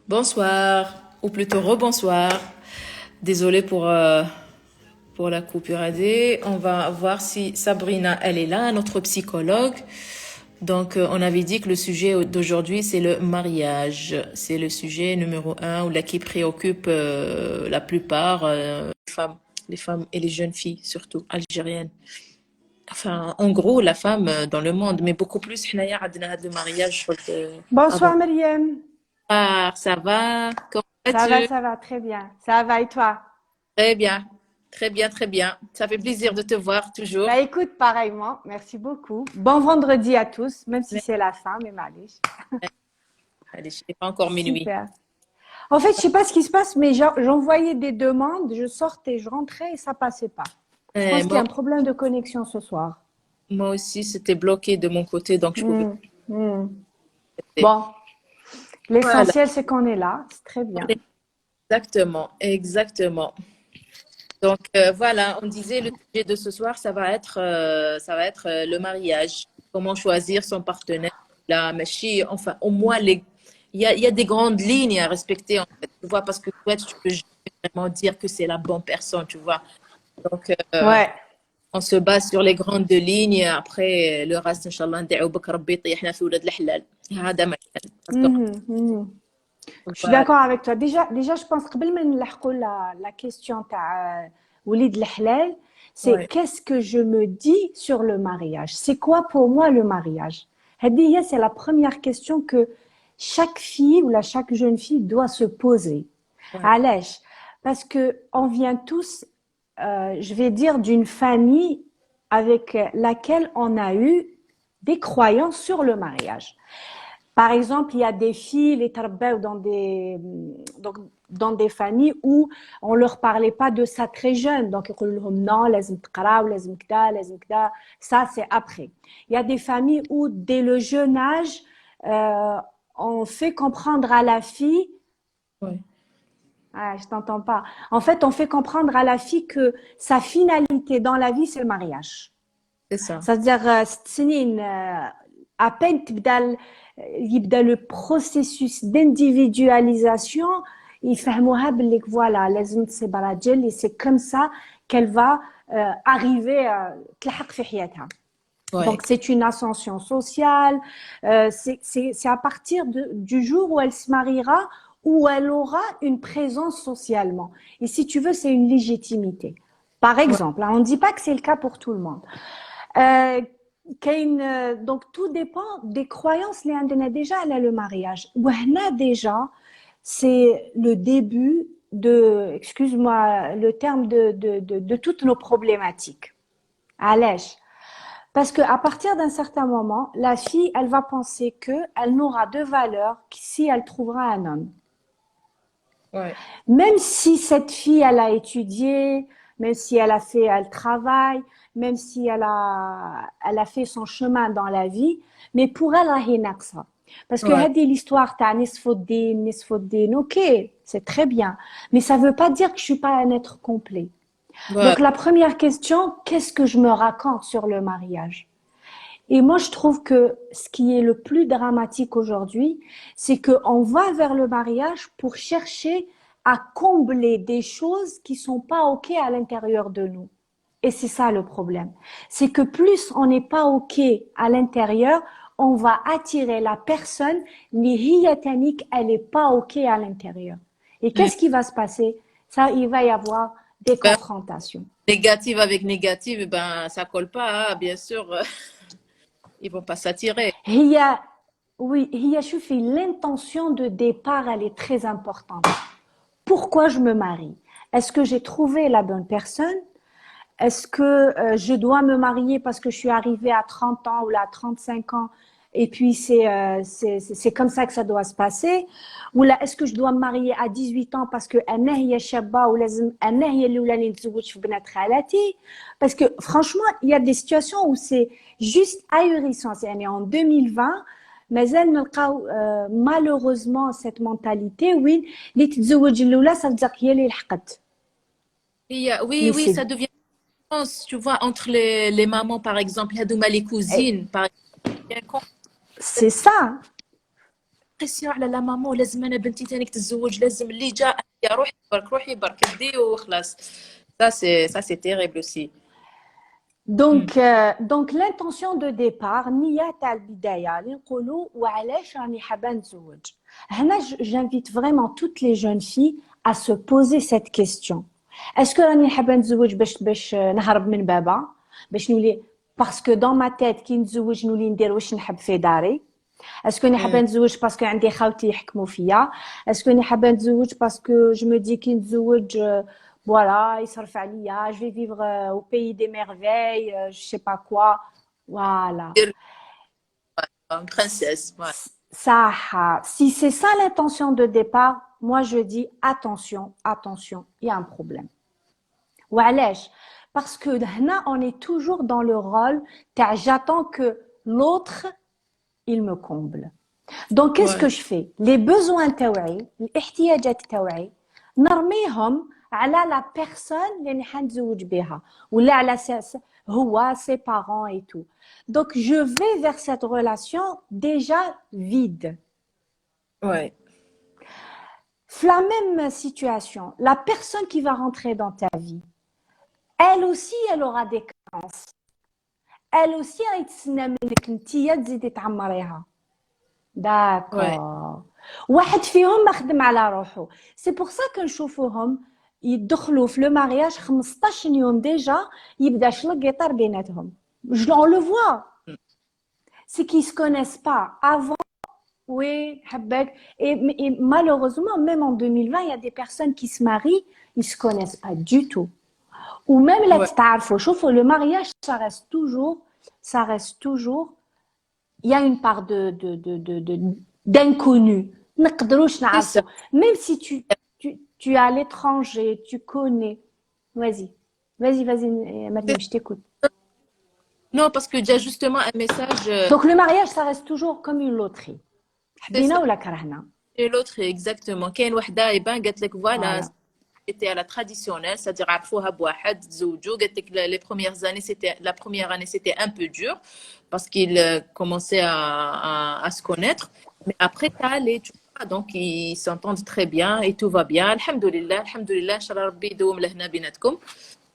Bonsoir, ou plutôt rebonsoir. Désolée pour la coupure AD. On va voir si Sabrina, elle est là, notre psychologue. Donc, on avait dit que le sujet d'aujourd'hui, c'est le mariage. C'est le sujet numéro un, ou là qui préoccupe la plupart les femmes et les jeunes filles, surtout algériennes. Enfin, en gros, la femme dans le monde, mais beaucoup plus, حنايا عندنا هذا المariage. Bonsoir Avant. Myriam, Ah, ça va? Comment vas-tu? ça va très bien. Ça va et toi? Très bien, très bien, très bien. Ça fait plaisir de te voir toujours. Bah écoute, pareillement, merci beaucoup. Bon vendredi à tous, même si Mais, c'est la fin, mais allez. allez, je n'ai pas encore minuit. Super. En fait, je sais pas ce qui se passe, mais j'envoyais des demandes, je sortais, je rentrais et ça passait pas. Je pense qu'il y a Moi, un problème de connexion ce soir. moi aussi, c'était bloqué de mon côté, donc je pouvais Hmm, hmm. pas. Bon, Voilà, l'essentiel c'est qu'on est là, c'est très bien. exactement, exactement. Donc voilà, on disait le sujet de ce soir, ça va être le mariage. Comment choisir son partenaire. La machine, enfin, au moins il y a des grandes lignes à respecter en fait. Tu vois, parce que toi, tu peux jamais vraiment dire que c'est la bonne personne, tu vois. Donc Ouais. on se base sur les grandes lignes. Après, le reste, Inch'Allah, ندعو بك ربي يطيحنا في ولاد الحلال. هذا ما كان. Mhm, mhm. Je suis Voilà. d'accord avec toi. Déjà, je pense قبل ما نلحقوا la question تاع وليد الحلال, c'est Ouais. qu'est-ce que je me dis sur le mariage? C'est quoi pour moi le mariage? هذه c'est la première question que chaque fille ou chaque jeune fille doit se poser. Ouais. علاش? Parce que on vient tous, je vais dire, d'une famille avec laquelle on a eu des croyances sur le mariage. Par exemple, il y a des filles, les tarbaou donc, dans des familles où on leur parlait pas de ça très jeune. Donc, ils disaient non, لازم تقراو, لازم كدا, لازم كدا. Ça, c'est après. Il y a des familles où, dès le jeune âge, euh, on fait comprendre à la fille, Ouais. ah, je t'entends pas. En fait, on fait comprendre à la fille que sa finalité dans la vie, c'est le mariage. C'est ça. C'est-à-dire, سنين, à peine يبدا le processus d'individualisation, يفهموها باللي voilà, لازم تسيب راجل, et c'est comme ça qu'elle va arriver تلحق في حياتها. Ouais. Donc, c'est une ascension sociale. C'est à partir du jour où elle se mariera, où elle aura une présence socialement. Et si tu veux, c'est une légitimité. Par Ouais. exemple, hein, on ne dit pas que c'est le cas pour tout le monde. Donc, tout dépend des croyances. Les Indéna déjà, elle a le mariage. Wahna déjà, c'est le début de, excuse-moi le terme, de toutes nos problématiques. Allège. Parce qu'à partir d'un certain moment, la fille, elle va penser qu'elle n'aura de valeur que si elle trouvera un homme. Ouais. Même si cette fille, elle a étudié, même si elle travaille, même si elle a fait son chemin dans la vie, mais pour elle, راهي ناقصة. Parce que Ouais. هذه l'histoire تاع نصف الدين, ok, c'est très bien, mais ça veut pas dire que je suis pas un être complet. Ouais. Donc la première question, qu'est-ce que je me raconte sur le mariage? Et moi, je trouve que ce qui est le plus dramatique aujourd'hui, c'est qu'on va vers le mariage pour chercher à combler des choses qui sont pas OK à l'intérieur de nous. Et c'est ça le problème. C'est que plus on n'est pas OK à l'intérieur, on va attirer la personne, mais hiatanique, elle n'est pas OK à l'intérieur. Et Mm. qu'est-ce qui va se passer? Ça, il va y avoir des Ben, confrontations. négative avec négative, eh ben, ça colle pas, hein. Bien sûr, ils vont pas s'attirer. هي Oui, هي شوفي, l'intention de départ, elle est très importante. Pourquoi je me marie? Est-ce que j'ai trouvé la bonne personne? Est-ce que je dois me marier parce que je suis arrivée à 30 ans ou là, à 35 ans et puis c'est comme ça que ça doit se passer? Ou là, est-ce que je dois me marier à 18 ans parce que أنا هي شابة ولازم أنا هي اللي ولاني نتزوج في بنات خالاتي? Parce que franchement, il y a des situations où c'est juste ahurissant. يعني en 2020, مازال نلقاو malheureusement cette mentalité وين اللي تتزوج الاولى ça veut dire هي اللي لحقت. Oui, Mais oui, c'est ça devient tu vois, entre les mamans, par exemple, Hadouma, les eh, cousines, par exemple. c'est ça. بريسيون على لا مامون، لازم انا بنتي تانيك تتزوج، لازم اللي جا يا روحي برك روحي برك دي وخلاص. Ça c'est terrible aussi. Donc l'intention de départ نية تاع البداية اللي نقولوا وعلاش راني حابة نتزوج. هنا j'invite vraiment toutes les jeunes filles à se poser cette question. Est-ce que راني حابة نتزوج باش نهرب من بابا، باش نولي باسكو dans ma tête كي نتزوج نولي ندير واش نحب في داري. اسكو راني حابه نتزوج باسكو عندي خاوتي يحكموا فيا، اسكو راني حابه نتزوج باسكو جو مو دي كي نتزوج فوالا يصرف عليا جو في فيفر au pays des merveilles je sais pas quoi voilà. Une princesse, ouais. صح. Si c'est ça l'intention de départ, moi je dis attention, attention, il y a un problème. وعلاش؟ parce que هنا on est toujours dans le rôle تاع j'attends que l'autre il me comble. Donc qu'est-ce que je fais؟ les besoins تاوعي الاحتياجات تاوعي نرميهم على la personne اللي راني حنتزوج بها ولا على هو ses parents et tout. Donc je vais vers cette relation déjà vide. Ouais. La même situation, la personne qui va rentrer dans ta vie, elle aussi elle aura des carences. Elle aussi غيتسنى منك نتيا تزيدي تعمريها. داكور. واحد فيهم ما خدم على روحه. سي بور سا كنشوفوهم يدخلوا في لو مارياج 15 يوم ديجا يبدا شلق يطير بيناتهم. On le voit. C'est qu'ils se connaissent pas avant. Oui, حبك. Et malheureusement, même en 2020, il y a des personnes qui se marient, ils se connaissent pas du tout. Ou même là, le mariage, ça reste toujours, il y a une part d'inconnu. Même si tu es à l'étranger, tu connais. Vas-y, Mariam, je t'écoute. Non, parce que j'ai justement un message. Donc le mariage, ça reste toujours comme une loterie. حبينا ولا كرهنا. Et l'autre, exactement. كاين وحده يبان قالت لك voilà. C'était à la traditionnelle, c'est-à-dire عرفوها بواحد تزوجوا. قالت لك les premières années c'était la première année c'était un peu dur parce qu'ils commençaient à se connaître, mais après t'as les tu vois, donc ils s'entendent très bien et tout va bien. Alhamdoulilah, alhamdoulilah, inchallah rabbi يدوم لهنا بيناتكم.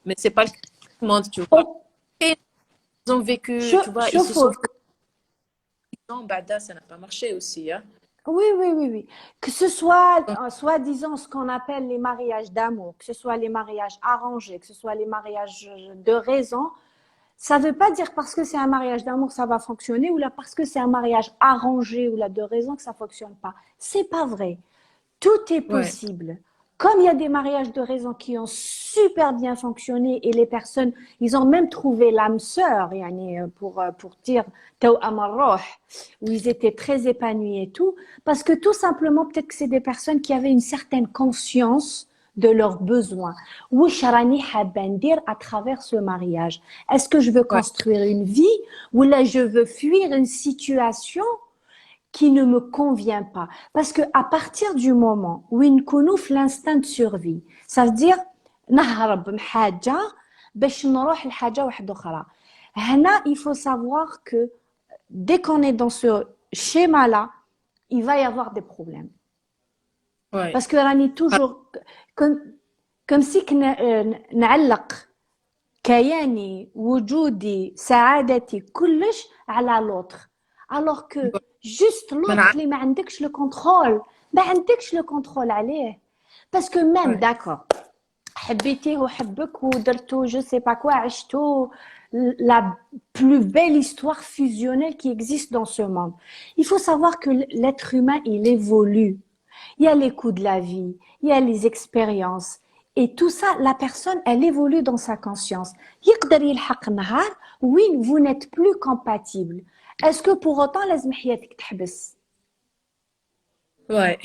Mais c'est pas le cas de tout le monde, tu vois. Ils ont vécu, tu vois, ils se sont non, Bada, ça n'a pas marché aussi, hein. Oui. Que ce soit, soi-disant, ce qu'on appelle les mariages d'amour, que ce soit les mariages arrangés, que ce soit les mariages de raison, ça ne veut pas dire parce que c'est un mariage d'amour, ça va fonctionner, ou là parce que c'est un mariage arrangé ou là de raison que ça ne fonctionne pas. C'est pas vrai. Tout est possible. Ouais. Comme il y a des mariages de raison qui ont super bien fonctionné et les personnes, ils ont même trouvé l'âme sœur, pour dire où ils étaient très épanouis et tout, parce que tout simplement, peut-être que c'est des personnes qui avaient une certaine conscience de leurs besoins. À travers ce mariage, est-ce que je veux construire une vie ou là je veux fuir une situation qui ne me convient pas. Parce que à partir du moment où نكونوا في l'instinct de survie, ça veut dire نهرب من حاجة باش نروح لحاجة واحدة أخرى. هنا il faut savoir que dès qu'on est dans ce schéma-là, il va y avoir des problèmes. Ouais. Parce que راني toujours comme si نعلق كياني وجودي سعادتي كلش على l'autre. Alors que juste l'autre اللي ما عندكش le contrôle ما عندكش le contrôle عليه. Parce que même d'accord حبيتيه وحبك ودرتو je sais pas quoi عشتو la plus belle histoire fusionnelle qui existe dans ce monde. Il faut savoir que l'être humain il évolue. Il y a les coups de la vie, il y a les expériences et tout ça la personne elle évolue dans sa conscience. يقدر يلحق نهار وين vous n'êtes plus compatible. Est-ce que pour autant لازم حياتك تحبس؟ Ouais.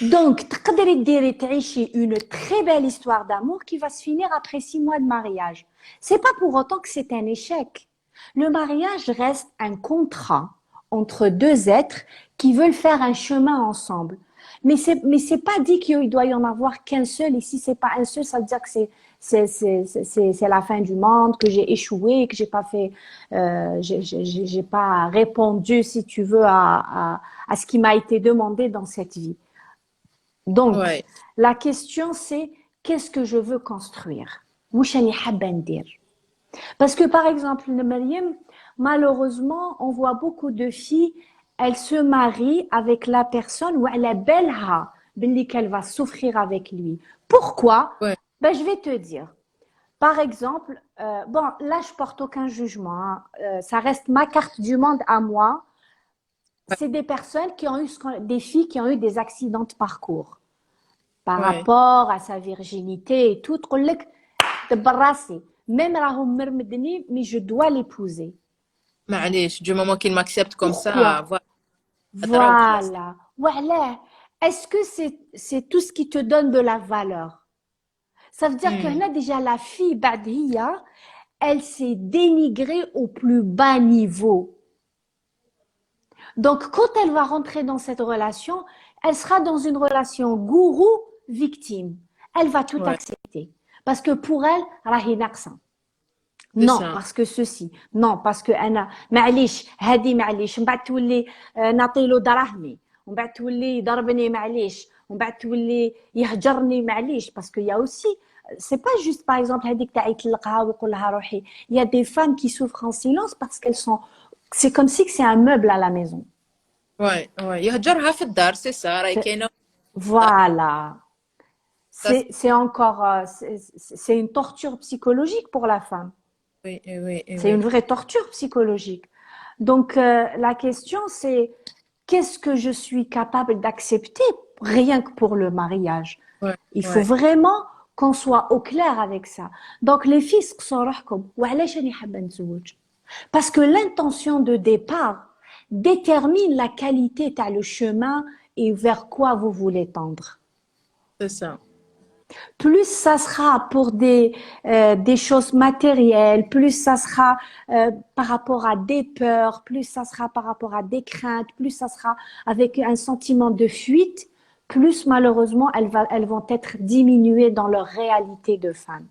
Donc, تقدري ديري تعيشي une très belle histoire d'amour qui va se finir après 6 mois de mariage. C'est pas pour autant que c'est un échec. Le mariage reste un contrat entre deux êtres qui veulent faire un chemin ensemble. Mais c'est pas dit qu'il doit y en avoir qu'un seul. Et si c'est pas un seul, ça veut dire que c'est la fin du monde, que j'ai échoué, que j'ai pas fait, j'ai pas répondu, si tu veux, à ce qui m'a été demandé dans cette vie. Donc, Ouais, la question c'est qu'est-ce que je veux construire? واش راني حابة ندير. Parce que par exemple, Mariam, malheureusement, on voit beaucoup de filles, elles se marient avec la personne où elle est belle, qu'elle va souffrir avec lui. Pourquoi? ouais, Ben, je vais te dire. Par exemple, bon, là, je porte aucun jugement, hein. Ça reste ma carte du monde à moi. C'est des personnes qui ont eu, des filles qui ont eu des accidents de parcours par ouais. rapport à sa virginité et tout. تقول لك تبراسي même راهم مرمدني mais je dois l'épouser. معليش, du moment qu'il m'accepte comme ça, Pourquoi? voilà. ترى وخلاص. Voilà. Voilà. Est-ce que c'est tout ce qui te donne de la valeur? Ça veut dire que Hmm, là, déjà, la fille, Badhiya, elle s'est dénigrée au plus bas niveau. Donc, quand elle va rentrer dans cette relation, elle sera dans une relation gourou-victime. Elle va tout ouais, accepter. Parce que pour elle, راهي ناقصة. c'est Non, ça. parce que ceci. Non, parce que أنا معليش هذه معليش من بعد تولي نعطيله دراهمي ومن بعد تولي يضربني معليش ومن بعد تولي يهجرني معليش parce qu'il y a aussi c'est pas juste par exemple هذيك تاع يطلقها ويقول لها روحي. Il y a des femmes qui souffrent en silence parce qu'elles sont c'est comme si que c'est un meuble à la maison. Ouais, ouais. يهجرها في الدار, c'est ça. راهي C'est- كاينة. Voilà. Ça, c'est- C'est encore c'est une torture psychologique pour la femme. oui, oui, C'est une oui. vraie torture psychologique. Donc, la question, c'est qu'est-ce que je suis capable d'accepter rien que pour le mariage? Ouais, Il faut ouais. vraiment qu'on soit au clair avec ça. Donc, les filles, وعلاش راني حابة نتزوج? Parce que l'intention de départ détermine la qualité, t'as le chemin et vers quoi vous voulez tendre. C'est ça. Plus ça sera pour des choses matérielles, plus ça sera par rapport à des peurs, plus ça sera par rapport à des craintes, plus ça sera avec un sentiment de fuite, plus malheureusement elles vont être diminuées dans leur réalité de femme.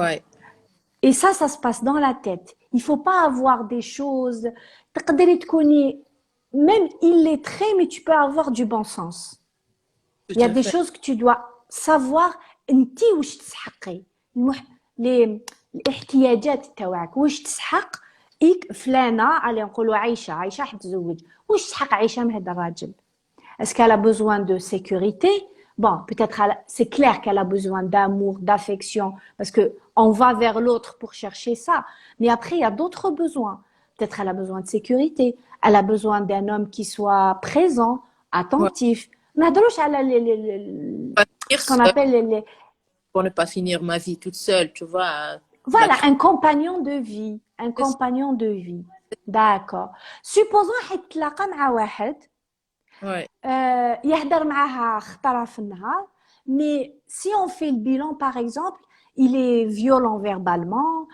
Ouais, Et ça se passe dans la tête. Il faut pas avoir des choses. تقدري تكوني même illettré, mais tu peux avoir du bon sens. tout Il y a à des fait. choses que tu dois savoir انتي واش تسحقي الاحتياجات تاعك واش تسحق فلانه على نقولوا عايشه حتزوج واش تسحق عايشه من هذا الراجل. Est-ce qu'elle a besoin de sécurité? Bon, peut-être c'est clair qu'elle a besoin d'amour, d'affection, parce que on va vers l'autre pour chercher ça. Mais après, il y a d'autres besoins. Peut-être elle a besoin de sécurité. Elle a besoin d'un homme qui soit présent, Ouais. attentif. ما نهضروش على Pas finir ce qu'on seule, appelle pour ne pas finir ma vie toute seule, tu vois. La voilà, un compagnon de vie. Un tristesse. compagnon de vie. D'accord. Supposons حيتلاقى مع واحد Ouais, يهدر معاها خطرة في النهار, mais si on fait le bilan par exemple, il est violent verbalement,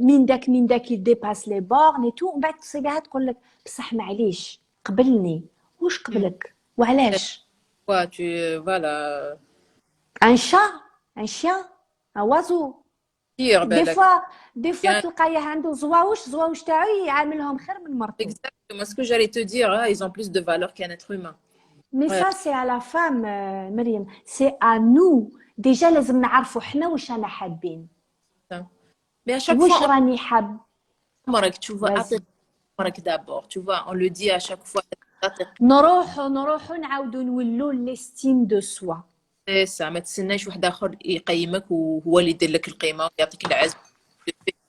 من داك il dépasse les bornes et tout, ومن بعد تصيبها تقول لك بصح معليش قبلني. واش hmm. قبلك وعلاش؟ Quoi, voilà. un chat, un chien, un oiseau. Pire, ben, Des fois, des fois bien, تلقايه عنده زواوش تاعو يعاملهم خير من مرته. exactement ce que j'allais te dire, hein, ils ont plus de valeur qu'un être humain. Mais Ouais, ça, c'est à la femme, Myriam. C'est à nous. Déjà, لازم نعرفوا حنا واش رانا حابين. ça. Mais à chaque fois, واش راني حاب. tu vois, Vas-y. d'abord, tu vois, on le dit à chaque fois. نروحوا نعاودوا نولوا l'estime de soi. C'est ça, ما تستناش واحد آخر يقيمك وهو اللي يدير لك القيمة ويعطيك العزم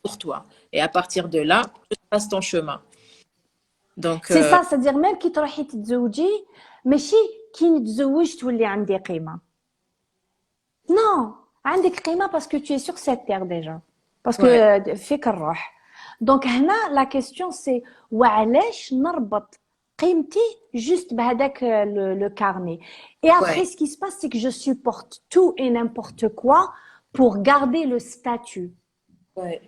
pour toi. Et à partir de là, tu passes ton chemin. Donc, C'est ça, c'est-à-dire même كي تروحي تتزوجي ماشي كي نتزوج تولي عندي قيمة. Non, عندك قيمة parce que tu es sur cette terre déjà. Parce ouais, que فيك الروح. Donc هنا la question c'est وعلاش نربط قيمتي juste بهذاك le carnet. Et après ouais, ce qui se passe c'est que je supporte tout et n'importe quoi pour garder le statut. ouais.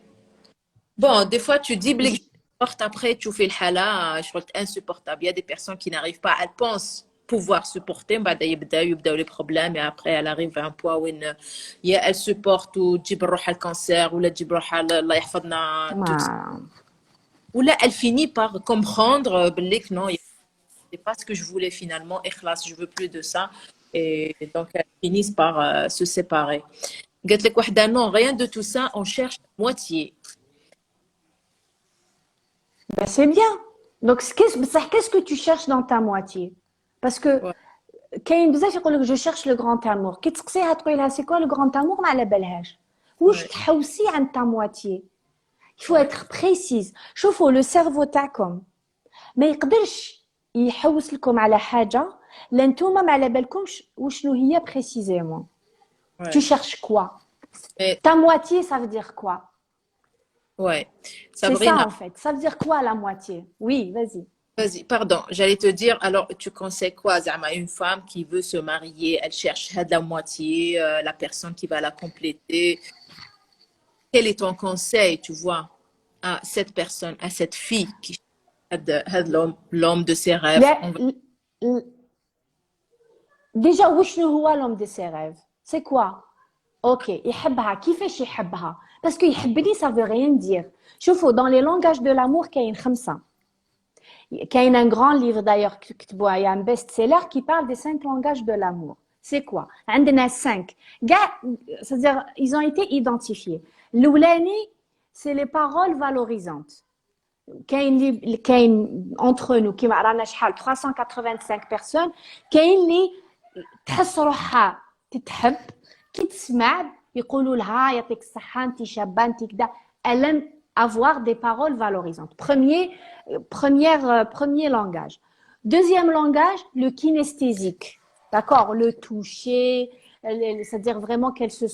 Bon, des fois, tu dis, Je- après, tu fais le hala, je trouve insupportable. Il y a des personnes qui n'arrivent pas, elles pensent. pouvoir supporter بعد يبداو les problèmes et après elle arrive à un point où elle supporte وتجيب روحها الكانسير ولا تجيب روحها الله يحفظنا tout Voilà. ولا elle finit par comprendre باللي que non c'est pas ce que je voulais finalement et خلاص je veux plus de ça et donc elles finissent par se séparer قالت لك وحده non rien de tout ça on cherche moitié. Ben, c'est bien. Donc, qu'est-ce que tu cherches dans ta moitié? Parce que Ouais, كاين بزاف يقول لك je cherche le grand amour. كي تسقسيها تقول لها c'est quoi le grand amour ما على بالهاش. واش ouais, تحوسي عن ta moitié? Il faut ouais, être précise. شوفوا le cerveau تاعكم ما يقدرش يحوس لكم على حاجة لا نتوما ما على بالكمش وشنو هي précisément. Tu ouais. cherches quoi? Mais, Ta moitié, ça veut dire quoi? ouais. C'est ça Sabrina, en fait. Ça veut dire quoi la moitié? Oui, vas-y. vas-y, pardon, j'allais te dire, alors tu conseilles quoi, Zama, une femme qui veut se marier, elle cherche de la moitié, la personne qui va la compléter. Quel est ton conseil, tu vois, à cette personne, à cette fille qui cherche l'homme de ses rêves? لا ل- déjà وشنو هو l'homme de ses rêves? C'est quoi? Ok, يحبها كيفاش يحبها؟ Parce que يحبني ça veut rien dire. شوفوا dans les langages de l'amour كاين 5. كاين un grand livre d'ailleurs كتبوه il y a un best-seller qui parle des 5 langages de l'amour. C'est quoi? عندنا 5. C'est-à-dire ils ont été identifiés. الأولاني c'est les paroles valorisantes. كاين entre nous كيما رانا شحال 385 personnes كاين اللي تحس روحها تتحب كي تسمع يقولوا لها يعطيك الصحة انت شابة انت كذا elle aime avoir des paroles valorisantes premier langage. Deuxième langage, le kinesthésique, d'accord, le toucher, c'est-à-dire vraiment qu'elle se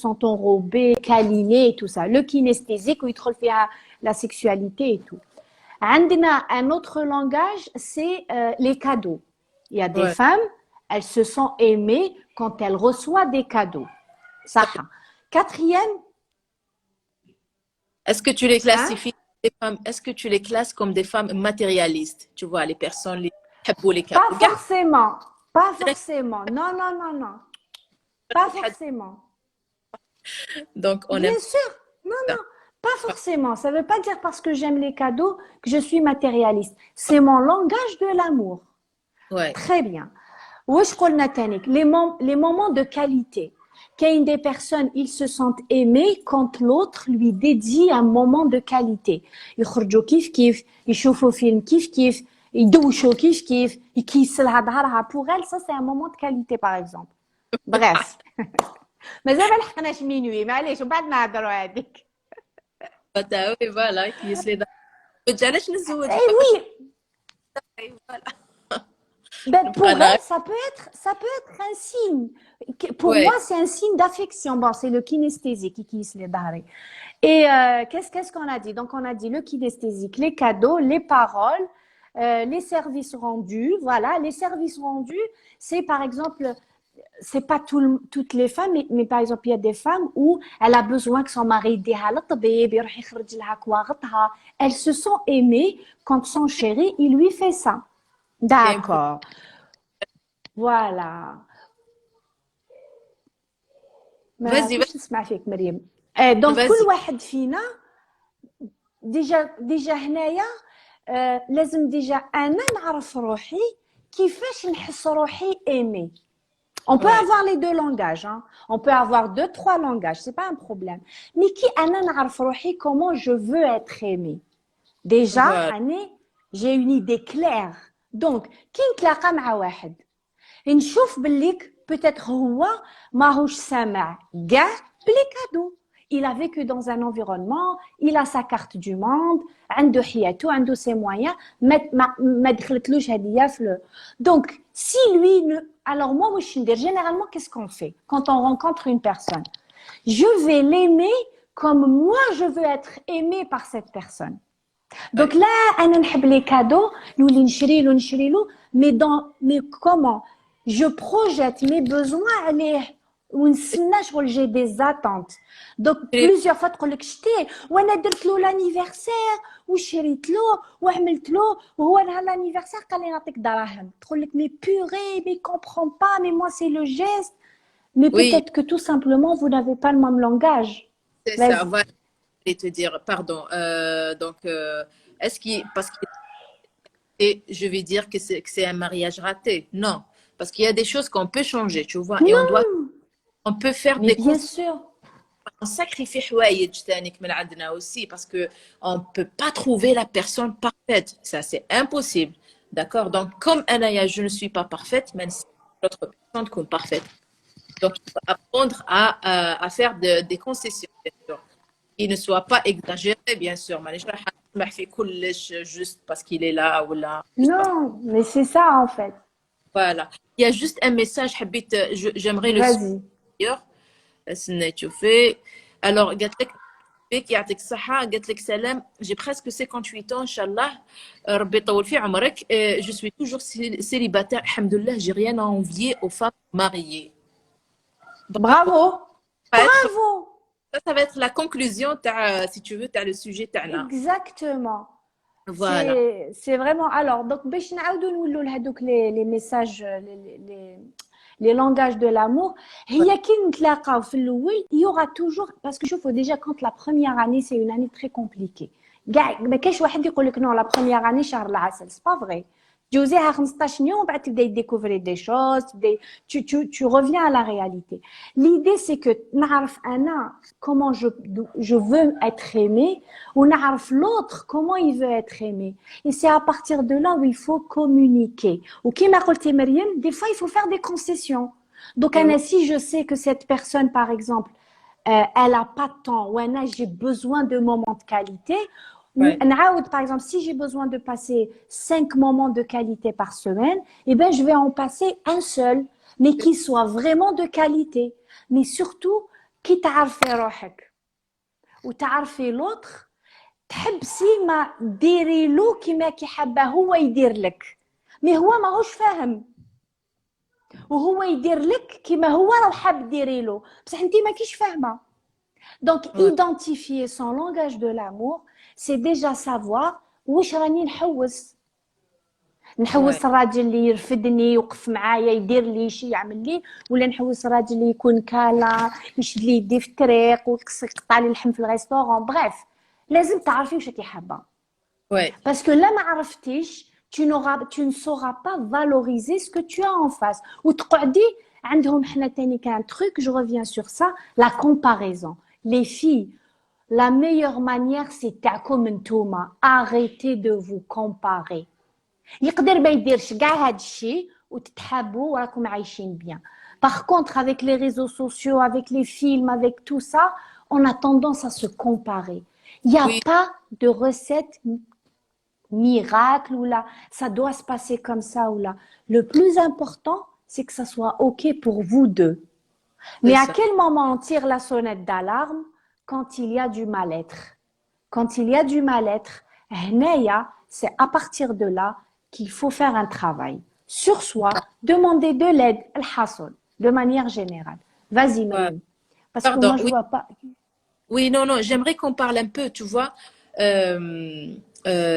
sent enrobée, câlinée et tout ça. Le kinesthésique où il trouve la sexualité et tout. Un autre langage, c'est les cadeaux. Il y a des Ouais. femmes, elles se sentent aimées quand elles reçoivent des cadeaux. Ça. Quatrième, Est-ce que tu les hein? classifies des femmes, est-ce que tu les classes comme des femmes matérialistes? Tu vois, les personnes, les les Pas cadeaux. forcément. Pas forcément. Non, non, non, non. Pas forcément. Donc, on aime Bien sûr. Non, ça. non. Pas forcément. Ça ne veut pas dire parce que j'aime les cadeaux que je suis matérialiste. C'est mon langage de l'amour. Ouais. Très bien. واش قلنا تانيك les moments de qualité. Qu'il des personnes, ils se sentent aimés quand l'autre lui dédie un moment de qualité. يخرجوا كيف كيف, يشوفوا فيلم كيف كيف, يدوشوا كيف كيف, يكيسلها ظهرها. Pour elle, ça c'est un moment de qualité par exemple. Bref. مازال ما لحقناش minuit, معليش وبعد ما نهضروا هذيك. Oui, voilà, qui est les علاش نتزوج Eh oui, voilà. ben pour نبقى elle, ça peut être un signe. Pour Ouais, moi, c'est un signe d'affection. Bon, c'est le kinesthésique qui se les barre. Et qu'est-ce qu'on a dit? Donc, on a dit le kinesthésique, les cadeaux, les paroles, les services rendus. Voilà, les services rendus, c'est par exemple, c'est pas toutes les femmes, mais par exemple, il y a des femmes où elle a besoin que son mari يديها للطبيب يروح يخرج لها كواغطها. Elles se sont aimées quand son chéri, il lui fait ça. c'est important. D'accord. Voilà. ما Vas-y, كنتش نسمع فيك مريم. دونك vas-y. كل واحد فينا ديجا هنايا لازم ديجا انا نعرف روحي كيفاش نحس روحي ايمي. On peut Ouais, avoir les deux langages, hein. On peut avoir 2-3 langages, c'est pas un problème. Mais qui أنا نعرف روحي comment je veux être aimée. Déjà, voilà. j'ai une idée claire. Donc, كي نتلاقى مع واحد نشوف بالليك peut-être هو ماهوش سامع كاع بلي كادو. Il a vécu dans un environnement, il a sa carte du monde, عنده حياته, عنده ses moyens, ما دخلتلوش هدية في Donc, si lui ne... Alors moi, واش ندير généralement, qu'est-ce qu'on fait quand on rencontre une personne? Je vais l'aimer comme moi je veux être aimée par cette personne. Donc Ouais. là, أنا نحب les cadeaux, نولي نشري له, mais comment je projette mes besoins عليه ونستنى شغل j'ai des attentes. Donc plusieurs fois تقول لك شتي وانا درت له l'anniversaire وشريت له وعملت له وهو نهار l'anniversaire قال لي نعطيك دراهم. تقول لك mais purée mais comprends pas mais moi c'est le geste. Mais Oui, peut-être que tout simplement vous n'avez pas le même langage. c'est ça. Vas-y. Voilà, je vais te dire, pardon. Donc, est-ce qu'il, parce que je vais dire que c'est un mariage raté? Non, parce qu'il y a des choses qu'on peut changer, tu vois, et Non, on peut faire mais des bien concessions, sûr. on sacrifie حوايج تانيك من عندنا aussi, parce que on peut pas trouver la personne parfaite. Ça, c'est impossible. D'accord? Donc, comme Anaya, je ne suis pas parfaite, même si l'autre personne comme parfaite. Donc, il faut apprendre à faire des concessions, bien sûr. Qui ne soit pas exagéré, bien sûr. مانيش راح نسمح في كلش juste parce qu'il est là ou là. Juste parce... Non, mais c'est ça en fait. Voilà. Il y a juste un message, حبيت, j'aimerais le suivre Vas-y. d'ailleurs. استنى تشوفي. Alors, قالت لك بيك يعطيك الصحة، قالت لك سلام، j'ai presque 58 ans, Inch'Allah. ربي يطول في عمرك. Je suis toujours célibataire, alhamdoulilah, j'ai rien à envier aux femmes mariées. Donc, Bravo. ça va être, Bravo. ça va être la conclusion, si tu veux, tu as le sujet, تاعنا. Exactement. Voilà. C'est vraiment alors donc باش نعاودوا نولوا لهذوك les messages les langages de l'amour هي كي نتلاقاو في الاول il y aura toujours parce que شوفوا déjà quand la première année c'est une année très compliquée كاع ما كاينش واحد يقول لك non la première année شهر العسل c'est pas vrai تجوزيها 15 يوم بعد تبداي découvrir des choses tu reviens à la réalité l'idée c'est que نعرف انا comment je veux être aimée ou نعرف l'autre comment il veut être aimé et c'est à partir de là où il faut communiquer ou كيما قلتي مريم des fois il faut faire des concessions donc Et oui, Anna, si je sais que cette personne par exemple elle a pas de temps ou Anna, j'ai besoin de moments de qualité ouais. par exemple, si j'ai besoin de passer 5 moments de qualité par semaine, eh ben, je vais en passer un seul, mais qui soit vraiment de qualité. Mais surtout, qui تعرفي روحك وتعرفي l'autre تحبسي ما ديري له كيما كيحبه هو يدير لك مي هو ماهوش فاهم وهو يدير لك كيما هو راه حاب ديري له بصح انت ما كيش فاهمه donc Ouais. identifier son langage de l'amour c'est déjà savoir واش راني نحوس Ouais. الراجل اللي يرفدني يوقف معايا يدير لي شي يعمل لي ولا نحوس الراجل اللي يكون كالا يشد لي يدي في الطريق ويقطع لي اللحم في الريستورون بريف لازم تعرفي واش راكي حابه Ouais. parce que là ما عرفتيش tu ne sauras pas valoriser ce que tu as en face وتقعدي عندهم حنا تاني كان truc je reviens sur ça la comparaison les filles la meilleure manière c'est تاعكم نتوما arrêtez de vous comparer يقدر ما يديرش كاع هاد الشيء وتتحابوا وراكم عايشين bien par contre avec les réseaux sociaux avec les films avec tout ça on a tendance à se comparer il n'y a Oui, pas de recette miracle ou là ça doit se passer comme ça ou là le plus important c'est que ça soit ok pour vous deux mais c'est à ça. quel moment on tire la sonnette d'alarme quand il y a du mal-être quand il y a du mal-être هنايا c'est à partir de là qu'il faut faire un travail sur soi demander de l'aide الحصول de manière générale vas-y Ouais. Mariam parce que Pardon, moi je oui, vois pas oui, non, non, j'aimerais qu'on parle un peu, tu vois,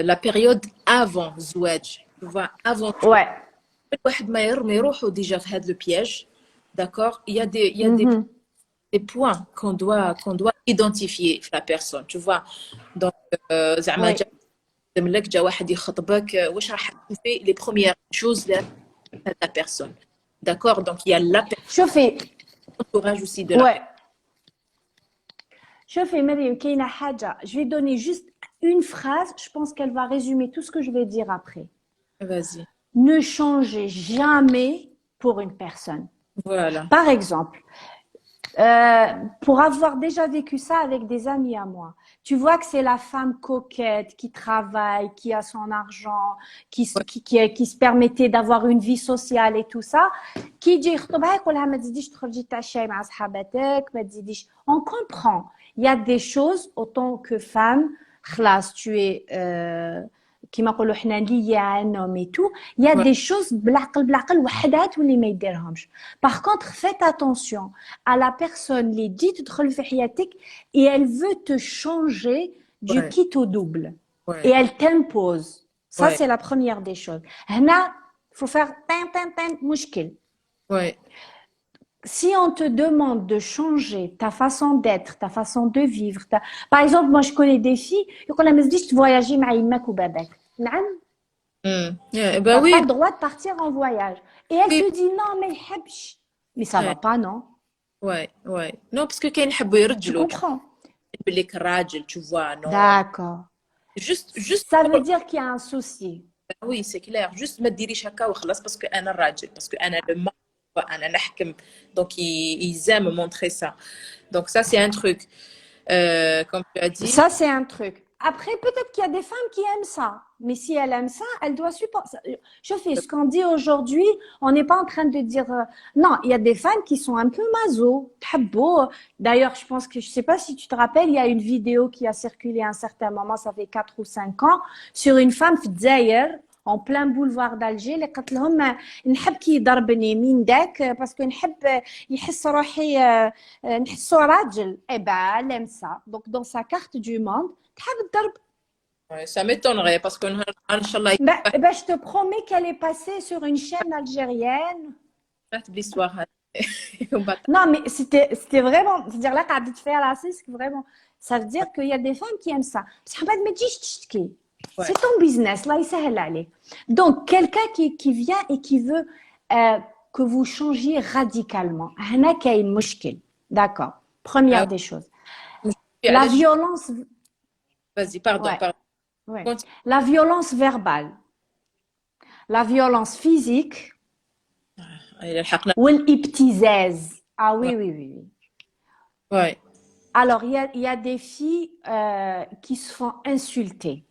la période avant Zouaj, tu vois, avant tout. ouais الواحد ما يروحوا déjà في هذا le piège, d'accord? Il y a mhm. des points qu'on doit identifier في la personne, tu vois. Donc, زعما oui جا قدم لك جا واحد يخطبك واش راح تشوفي les premières choses de la personne. D'accord? Donc, il y a شوفي l'entourage aussi de la ouais personne. شوفي مريم كاينه حاجه je vais donner juste une phrase je pense qu'elle va résumer tout ce que je vais dire après Vas-y. ne changez jamais pour une personne Voilà. par exemple pour avoir déjà vécu ça avec des amis à moi. Tu vois que c'est la femme coquette qui travaille, qui a son argent, qui se permettait d'avoir une vie sociale et tout ça. Qui يجي يخطبها يقولها ما تزيديش تخرجي تعشاي مع صحاباتك ما تزيديش. On comprend. Il y a des choses autant que femme, خلاص tu es كيما نقولوا حنا ليا عنهم et tout, il y a Ouais, des choses بالعقل وحدات واللي ما يديرهمش. Par contre, faites attention à la personne اللي تجي تدخل في حياتك et elle veut te changer du ouais, kit au double et ouais, elle t'impose. Ça, ouais, c'est la première des choses. هنا faut faire مشكل. ouais, Si on te demande de changer ta façon d'être, ta façon de vivre, par exemple, moi je connais des filles, يقول لها ما تزيدش تفواياجي مع يماك وباباك. نعم. Yeah, bah T'as pas oui, le droit de partir en voyage. Et elle oui, te dit non, mais يحبش. Mais ça va ouais, pas, non? ouais, ouais. Non, parce que كاين يحبوا Tu يرجلوا, tu comprends? vois, لك راجل, tu vois, non. D'accord. Juste Ça veut pour... dire qu'il y a un souci. Oui, c'est clair. Juste ما تديريش هكا وخلاص parce que أنا راجل, parce que أنا le mari, أنا نحكم. Donc ils aiment montrer ça. Donc ça c'est un truc. Comme tu as dit. Ça, c'est un truc. Après, peut-être qu'il y a des femmes qui aiment ça. Mais si elle aime ça, elle doit supporter. Je fais ce qu'on dit aujourd'hui. On n'est pas en train de dire. Non, il y a des femmes qui sont un peu maso. Beau. D'ailleurs, je pense que, je sais pas si tu te rappelles, il y a une vidéo qui a circulé à un certain moment, ça fait 4 ou 5 ans, sur une femme Fdzaïr, en plein boulevard d'Alger اللي قالت لهم نحب كي يضربني من داك باسكو نحب يحس روحي نحسو راجل اي با لم سا دونك دون سا كارت دو موند تحب الضرب. Ouais, ça m'étonnerait parce que Inch'Allah, il Ben, je te promets qu'elle est passée sur une chaîne algérienne. n'y a pas d'histoire. Non, mais c'était vraiment, c'est-à-dire là, quand tu fais la c'est vraiment, ça veut dire qu'il y a des femmes qui aiment ça. Parce que ما تجيش تشتكي. Ouais, C'est ton business, là, il s'est allé. Donc, quelqu'un qui vient et qui veut que vous changiez radicalement. هنا كاين مشكل. D'accord. ah, Première des choses. oui, La allez, violence, vas-y, pardon, ouais, pardon. ouais. Continue. La violence verbale, la violence physique, Allez, الحقنا. والابتزاز. Ah Ouais, oui, oui, oui, oui. ouais, Alors, il y a des filles qui se font insulter,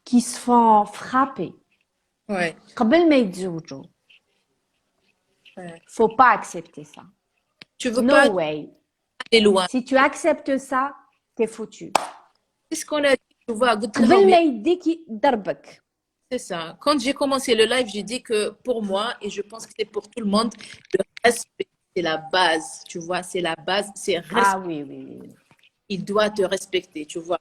qui se font frapper. ouais, قبل ما يتزوجوا. ouais. Faut pas accepter ça. Tu veux No pas way. aller loin. Si tu acceptes ça, t'es foutu. C'est ce qu'on a dit, tu vois, قلت لهم, قبل ما يديك يضربك. c'est ça. Quand j'ai commencé le live, j'ai dit que pour moi, et je pense que c'est pour tout le monde, le respect, c'est la base, tu vois, c'est la base, c'est Ah respect. oui, oui, oui. Il doit te respecter, tu vois.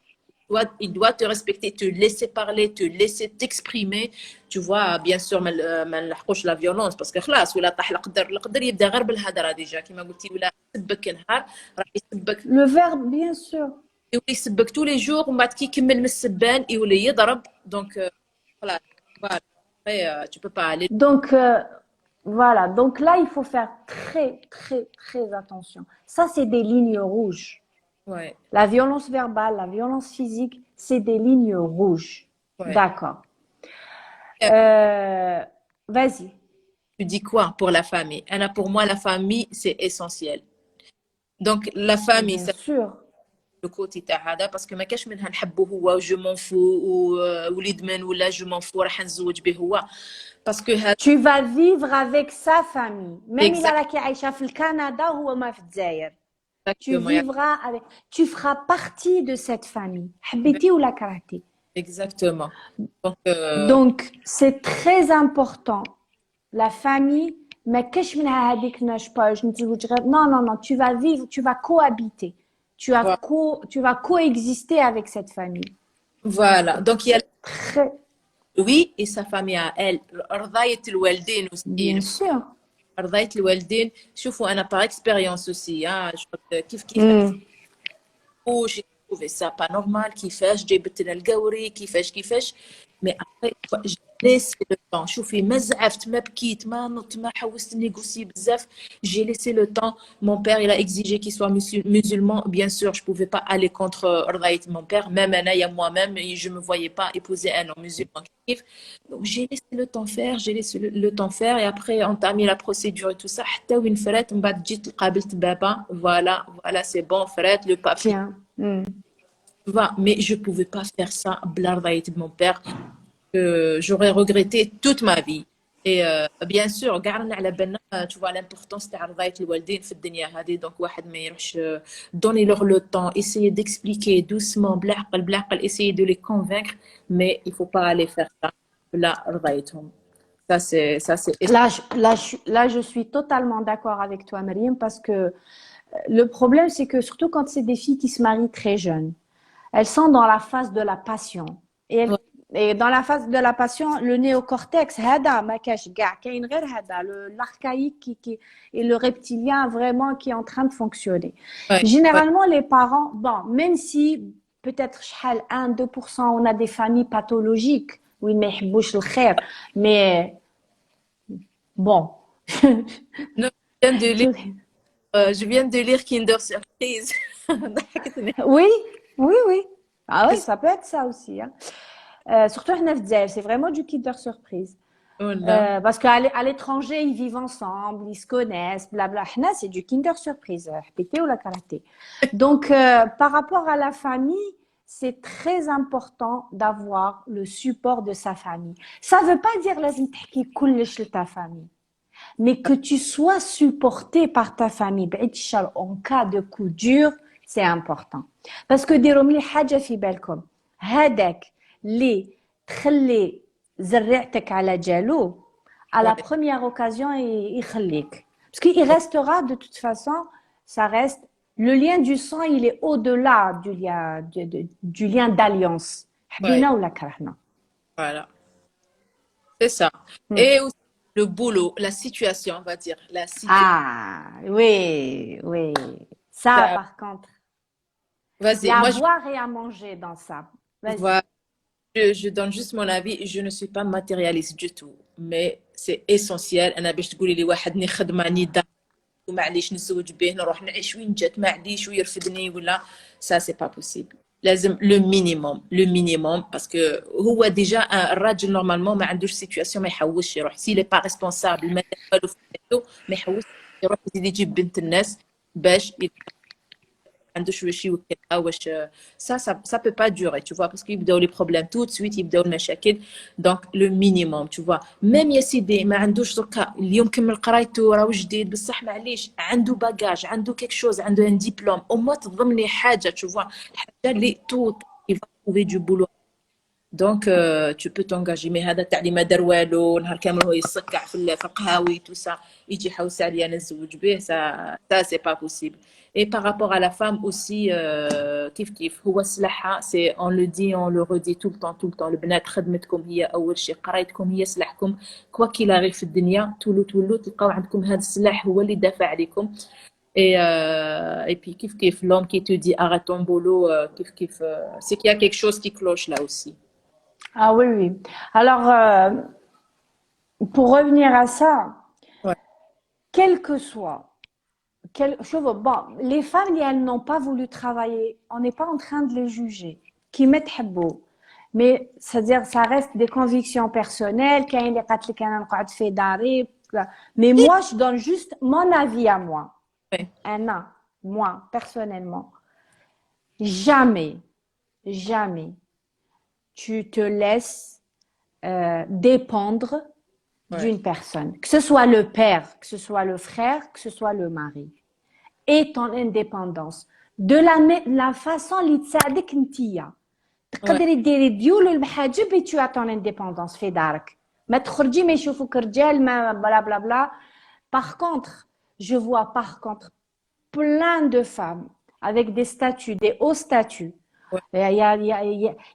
Il doit te respecter, te laisser parler, te laisser t'exprimer, tu vois. Bien sûr, ما نلحقوش la violence parce que خلاص ولا طاح القدر يبدا غير بالهضره ديجا كما قلتي ولا يسبك نهار راه يسبك Le verbe, bien sûr. يولي يسبك tous les jours ومن بعد كي يكمل من السبان يولي يضرب دونك خلاص voilà. Après, tu peux pas aller. Donc, voilà. Donc là, il faut faire très, très, très attention. Ça, c'est des lignes rouges. Ouais, La violence verbale, la violence physique, c'est des lignes rouges. ouais. D'accord. Vas-y. Tu dis quoi pour la famille? Anna, pour moi, la famille, c'est essentiel. Donc, la famille, Bien ça sûr. le côté تاع هذا parce que ما كاش منها نحبه هو جو مون فو ووليد من ولا جو مون فو راح نتزوج به هو parce que هذا Tu vas vivre avec sa famille. Même il a exactement la qui عايشة في الكندا وهو ما في الجزائر. Tu yeah. vivras avec, tu feras partie de cette famille. حبيتي ولا كرهتي. Exactement. Donc, Donc, c'est très important. La famille, ما كاش منها هذيك نشباج نتزوج غير. Non, non, non. Tu vas vivre, tu vas cohabiter. voilà. Tu vas coexister avec cette famille. Voilà. Donc, il y a Très, lui et sa famille à elle. رضاية الوالدين bien aussi. sûr. رضاية الوالدين شوفوا أنا par expérience aussi كيف Mm. j'ai trouvé ça pas normal كيفاش جايبت لنا القوري كيفاش mais après j'ai laissé le temps شوفي ما زعفت ما بكيت ما نط ما حوست نيغوسي بزاف j'ai laissé le temps mon père il a exigé qu'il soit musulman bien sûr je pouvais pas aller contre رضاية mon père même أنا moi-même je me voyais pas épouser un homme musulman كيف donc j'ai laissé le temps faire j'ai laissé le temps faire et après entamé la procédure et tout ça حتى وين فرات من بعد جيت قابلت بابا voilà c'est bon فرات le papier Tiens. Mm. tu vois, mais je ne pouvais pas faire ça, blardaït de mon père, que j'aurais regretté toute ma vie. Et bien sûr كاع على بالنا tu vois l'importance تاع رضاية الوالدين في الدنيا هذه دونك واحد ما يروحش donner leur le temps essayer d'expliquer doucement بالعقل بالعقل essayer de les convaincre mais il faut pas aller faire ça بلا رضايتهم ça c'est Là, je suis totalement d'accord avec toi, Mariam, parce que le problème, c'est que surtout quand c'est des filles qui se marient très jeunes, elles sont dans la phase de la passion. Et, ouais, et dans la phase de la passion, le néocortex, هذا ما كاش كاع كاين غير هذا l'archaïque et le reptilien vraiment qui est en train de fonctionner. ouais, ouais. Généralement, les parents, bon, même si peut-être شحال 1-2%, on a des familles pathologiques où ils ما يحبوش الخير, mais bon. Non, je viens de lire Kinder Surprise ضحكتني Oui, oui, oui. Ah oui, ça peut être ça aussi. Hein. Surtout à Nefdzel, c'est vraiment du Kinder Surprise. ولا Parce qu'à l'étranger, ils vivent ensemble, ils se connaissent, blabla. Hna, c'est du Kinder Surprise, pété ou la karaté. Donc, par rapport à la famille, c'est très important d'avoir le support de sa famille. Ça ne veut pas dire لازم تحكي كلش لتا famille, mais que tu sois supporté par ta famille. بعيد الشر, en cas de coup dur, c'est important. Parce que ديروا ملي حاجة في بالكم, هذاك اللي تخلي زرعتك على جالو, à la ouais, première occasion, يخليك. Parce qu'il restera, de toute façon, ça reste, le lien du sang, il est au-delà du lien d'alliance. ouais, حبينا ولا كرهنا. voilà. C'est ça. Hmm. Et aussi le boulot, la situation, on va dire. La situation. Ah, oui, oui. Ça, par contre, il y Vas-y, a à moi, boire et à manger dans ça. Vas-y. vois, je donne juste mon avis. Je ne suis pas matérialiste du tout. Mais c'est essentiel. أنا باش تقولي لي واحد ني خدمة ني دار ومعليش نتزوج به نروح نعيش وين جات معليش ويرفدني ولا ça c'est pas possible. لازم le minimum parce que هو déjà الراجل normalement ما عندوش situation ما يحوش يروح s'il est pas responsable ما دار والو في حياته ما يحوش يروح يزيد يجيب بنت الناس باش عندوش واش يوكلها واش ça peut pas durer tu vois parce يبداو les problèmes tout de suite يبداو المشاكل donc le minimum tu vois même يا سيدي ما عندوش دركا اليوم كمل قرايته راهو جديد بصح معليش عنده باجاج عنده كيك شوز عنده ان ديبلوم او ما تضمني حاجه tu vois الحاجه اللي tout il va trouver du boulot donc tu peux t'engager mais هذا تاع اللي ما دار والو نهار كامل هو يسكع في القهاوي tout ça يجي يحوس عليا انا نتزوج به ça c'est pas possible et par rapport à la femme aussi كيف هو سلاحها c'est on le dit on le redit tout le temps البنات خدمتكم هي اول شيء قرايتكم هي سلاحكم كوا كي لاغي في الدنيا تولو تلقاو عندكم هذا السلاح هو اللي دافع عليكم et puis كيف l'homme qui te dit arrête ton boulot كيف c'est qu'il y a quelque chose qui cloche là aussi. Ah oui, oui. Alors, pour revenir à ça, Ouais, quel que soit, bon, les femmes, elles n'ont pas voulu travailler. On n'est pas en train de les juger. Qui mettent beau. Mais, c'est-à-dire, ça reste des convictions personnelles. Mais moi, je donne juste mon avis à moi. ouais, Moi, personnellement, jamais, jamais tu te laisses dépendre ouais, d'une personne, que ce soit le père, que ce soit le frère, que ce soit le mari, et ton indépendance. De la façon اللي تساعدك نتيا ouais, تقدري ديري ديول المحاجب et tu as ton indépendance في دارك ما تخرجي ما يشوفوك رجال ما بلا بلا بلا. Par contre, je vois par contre plein de femmes avec des statuts, des hauts statuts. ouais,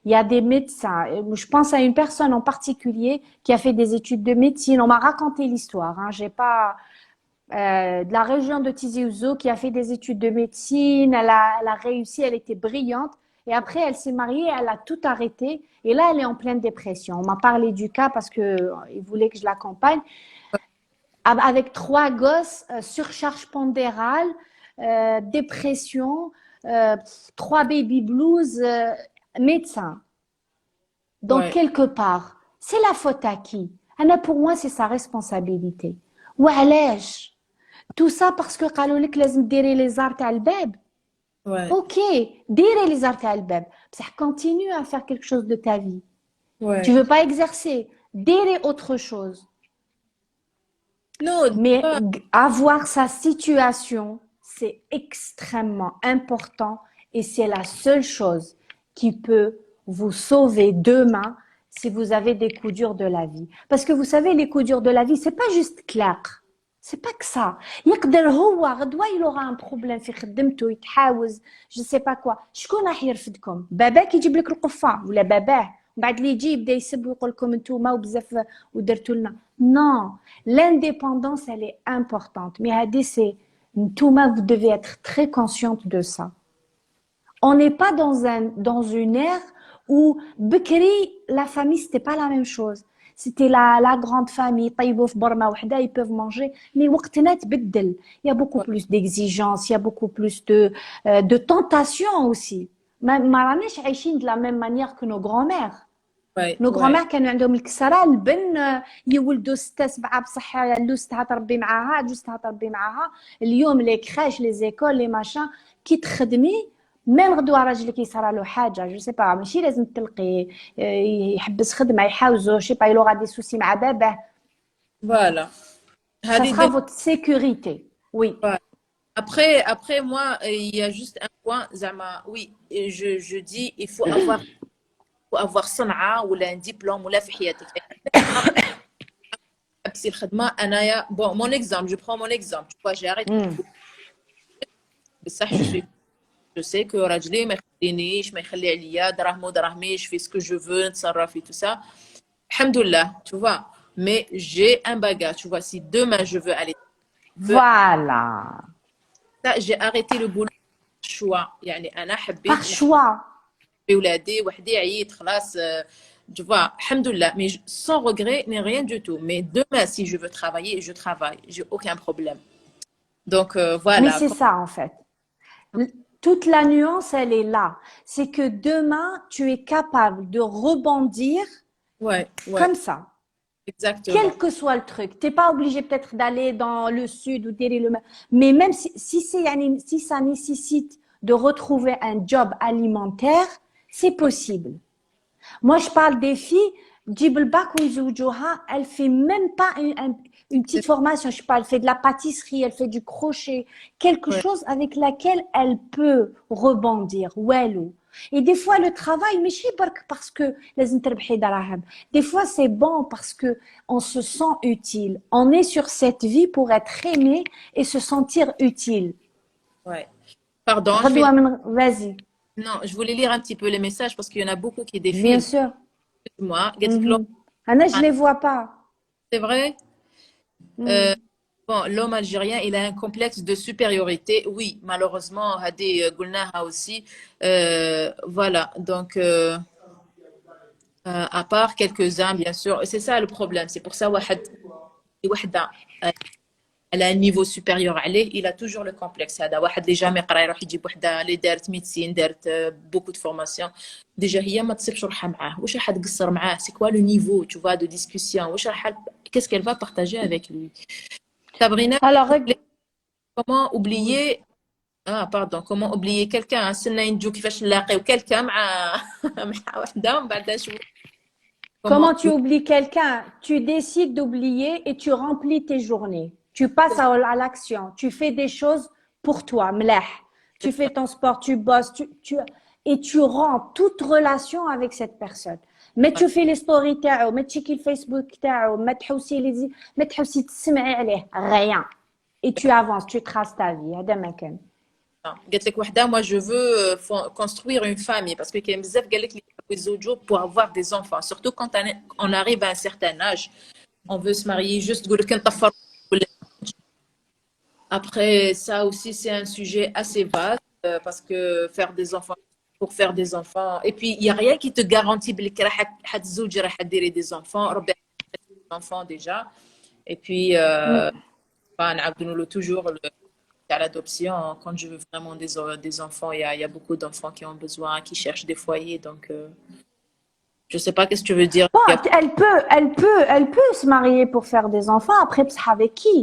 Il y a des médecins. Je pense à une personne en particulier qui a fait des études de médecine. On m'a raconté l'histoire. Hein. J'ai pas de la région de Tizi Ouzou qui a fait des études de médecine. Elle a réussi. Elle était brillante. Et après, elle s'est mariée. Elle a tout arrêté. Et là, elle est en pleine dépression. On m'a parlé du cas parce que il voulait que je l'accompagne. Avec 3 gosses, surcharge pondérale, dépression, 3 baby blues, médecin. Donc, ouais, quelque part, c'est la faute à qui? Anna, pour moi, c'est sa responsabilité. وعلاش? Tout ça parce que قالوا لك لازم ديري les arts تاع الباب. ouais, Ok, ديري les arts تاع الباب. بصح continue à faire quelque chose de ta vie. Tu ouais, veux pas exercer, ديري autre chose. Non, dis Mais pas. avoir sa situation, c'est extrêmement important et c'est la seule chose qui peut vous sauver demain si vous avez des coups durs de la vie. Parce que vous savez, les coups durs de la vie, c'est pas juste clair. C'est pas que ça. يقدر هو غدوة il aura un problème في خدمته يتحاوز je sais pas quoi. شكون راح يرفدكم؟ باباك يجيب لك القفة ولا باباه؟ بعد اللي يجي يبدا يسب ويقول لكم انتوما وبزاف ودرتوا لنا. Non, l'indépendance, elle est importante. Mais Hadi, c'est, Touma, vous devez être très consciente de ça. On n'est pas dans une ère où Bekri, la famille, c'était pas la même chose. C'était la grande famille, طيبوا في برمة وحدة, ils peuvent manger. Mais وقتنا تبدل. Il y a beaucoup Ouais, plus d'exigences, il y a beaucoup plus de tentations aussi. ما راناش عايشين de la même manière que nos grands-mères. ouais, نو ouais. غرومير كانوا عندهم الكسره البن يولدوا ستة سبعة بصح لوستها تربي معاها جوزتها تربي معاها اليوم لي كراش لي زيكول لي ماشان كي تخدمي ميم غدوه راجلك يصرى له حاجه جو سي با ماشي لازم تلقي يحبس خدمه يحاوزو شي با يلو غادي سوسي مع باباه Voilà. ça Hadi, sera votre sécurité oui ouais. Après, moi, il y a juste un point, Zama. Oui, et je dis, il faut avoir صنعة ولا un diplôme ولا في حياتك. أبسي الخدمة أنايا bon mon exemple je prends mon exemple tu vois j'ai arrêté mm. بصح je sais que راجلي ما يخلينيش ما يخلي عليا دراهمو دراهمي je fais ce que je veux نتصرف et tout ça الحمد لله tu vois mais j'ai un bagage tu vois si demain je veux aller voilà ça j'ai arrêté le boulot choix يعني أنا par حبيت choix نحبي ولادي وحدي عييت خلاص tu vois الحمد لله mais sans regret ni rien du tout mais demain si je veux travailler je travaille j'ai aucun problème donc mais voilà c'est ça en fait. Toute la nuance, elle est là. C'est que demain, tu es capable de rebondir ouais ouais comme ça, exactement quel que soit le truc. Tu n'es pas obligé peut-être d'aller dans le sud ou d'aller le... Mais même si ça nécessite de retrouver un job alimentaire, c'est possible. Moi, je parle des filles, Djib el Bak ou Izoujoha, elle fait même pas une petite formation, je sais pas, elle fait de la pâtisserie, elle fait du crochet, quelque ouais chose avec laquelle elle peut rebondir, ou. Et des fois, le travail, mais je parce que les des fois, c'est bon parce que on se sent utile. On est sur cette vie pour être aimé et se sentir utile. ouais pardon je fais Vas-y, non je voulais lire un petit peu les messages parce qu'il y en a beaucoup qui bien défilent sûr. moi Mhm. Anna, je les vois pas. c'est vrai Mhm. bon l'homme algérien il a un complexe de supériorité oui malheureusement Hadi قلناها aussi voilà donc à part quelques-uns bien sûr c'est ça le problème c'est pour ça وحدة elle a un niveau supérieur عليه il a toujours le complexe هذا واحد اللي جامي يقرا يروح يجيب وحده اللي دارت ميديسين دارت beaucoup de formation déjà هي ما تصيبش روحها معاه واش راح تقصر معاه c'est quoi le niveau tu vois de discussion واش راح qu'est-ce qu'elle va partager avec lui Sabrina Alors, comment oublier ah pardon comment oublier quelqu'un سنة ينجو كيفاش نلاقيو quelqu'un مع مع وحده ومن بعد شويه comment comment tu oublies quelqu'un? Tu décides d'oublier et tu remplis tes journées. Tu passes à l'action. Tu fais des choses pour toi, mlah. Tu fais ton sport, tu bosses, et tu rends toute relation avec cette personne. Mais tu fais les stories تاعو, mais tu le Facebook تاعو, ما تحوسي ما تحوسي تسمعي عليه, rien. Et tu avances, tu traces ta vie. هذا ما كان. قالت لك وحده moi je veux construire une famille parce que كاين بزاف قال لك اللي يحبوا يتزوجوا pour avoir des enfants surtout quand on arrive à un certain âge on veut se marier juste تقول لك نطفر après ça aussi c'est un sujet assez vaste parce que faire des enfants pour faire des enfants et puis il y a rien qui te garantit بلي راح حتزوجي راح ديري des enfants ربي des enfants déjà et puis نعاودوا نقولوا toujours à l'adoption, quand je veux vraiment des enfants, il y a beaucoup d'enfants qui ont besoin, qui cherchent des foyers. Donc, je ne sais pas qu'est-ce que tu veux dire. Bon, elle peut se marier pour faire des enfants. Après, avec qui?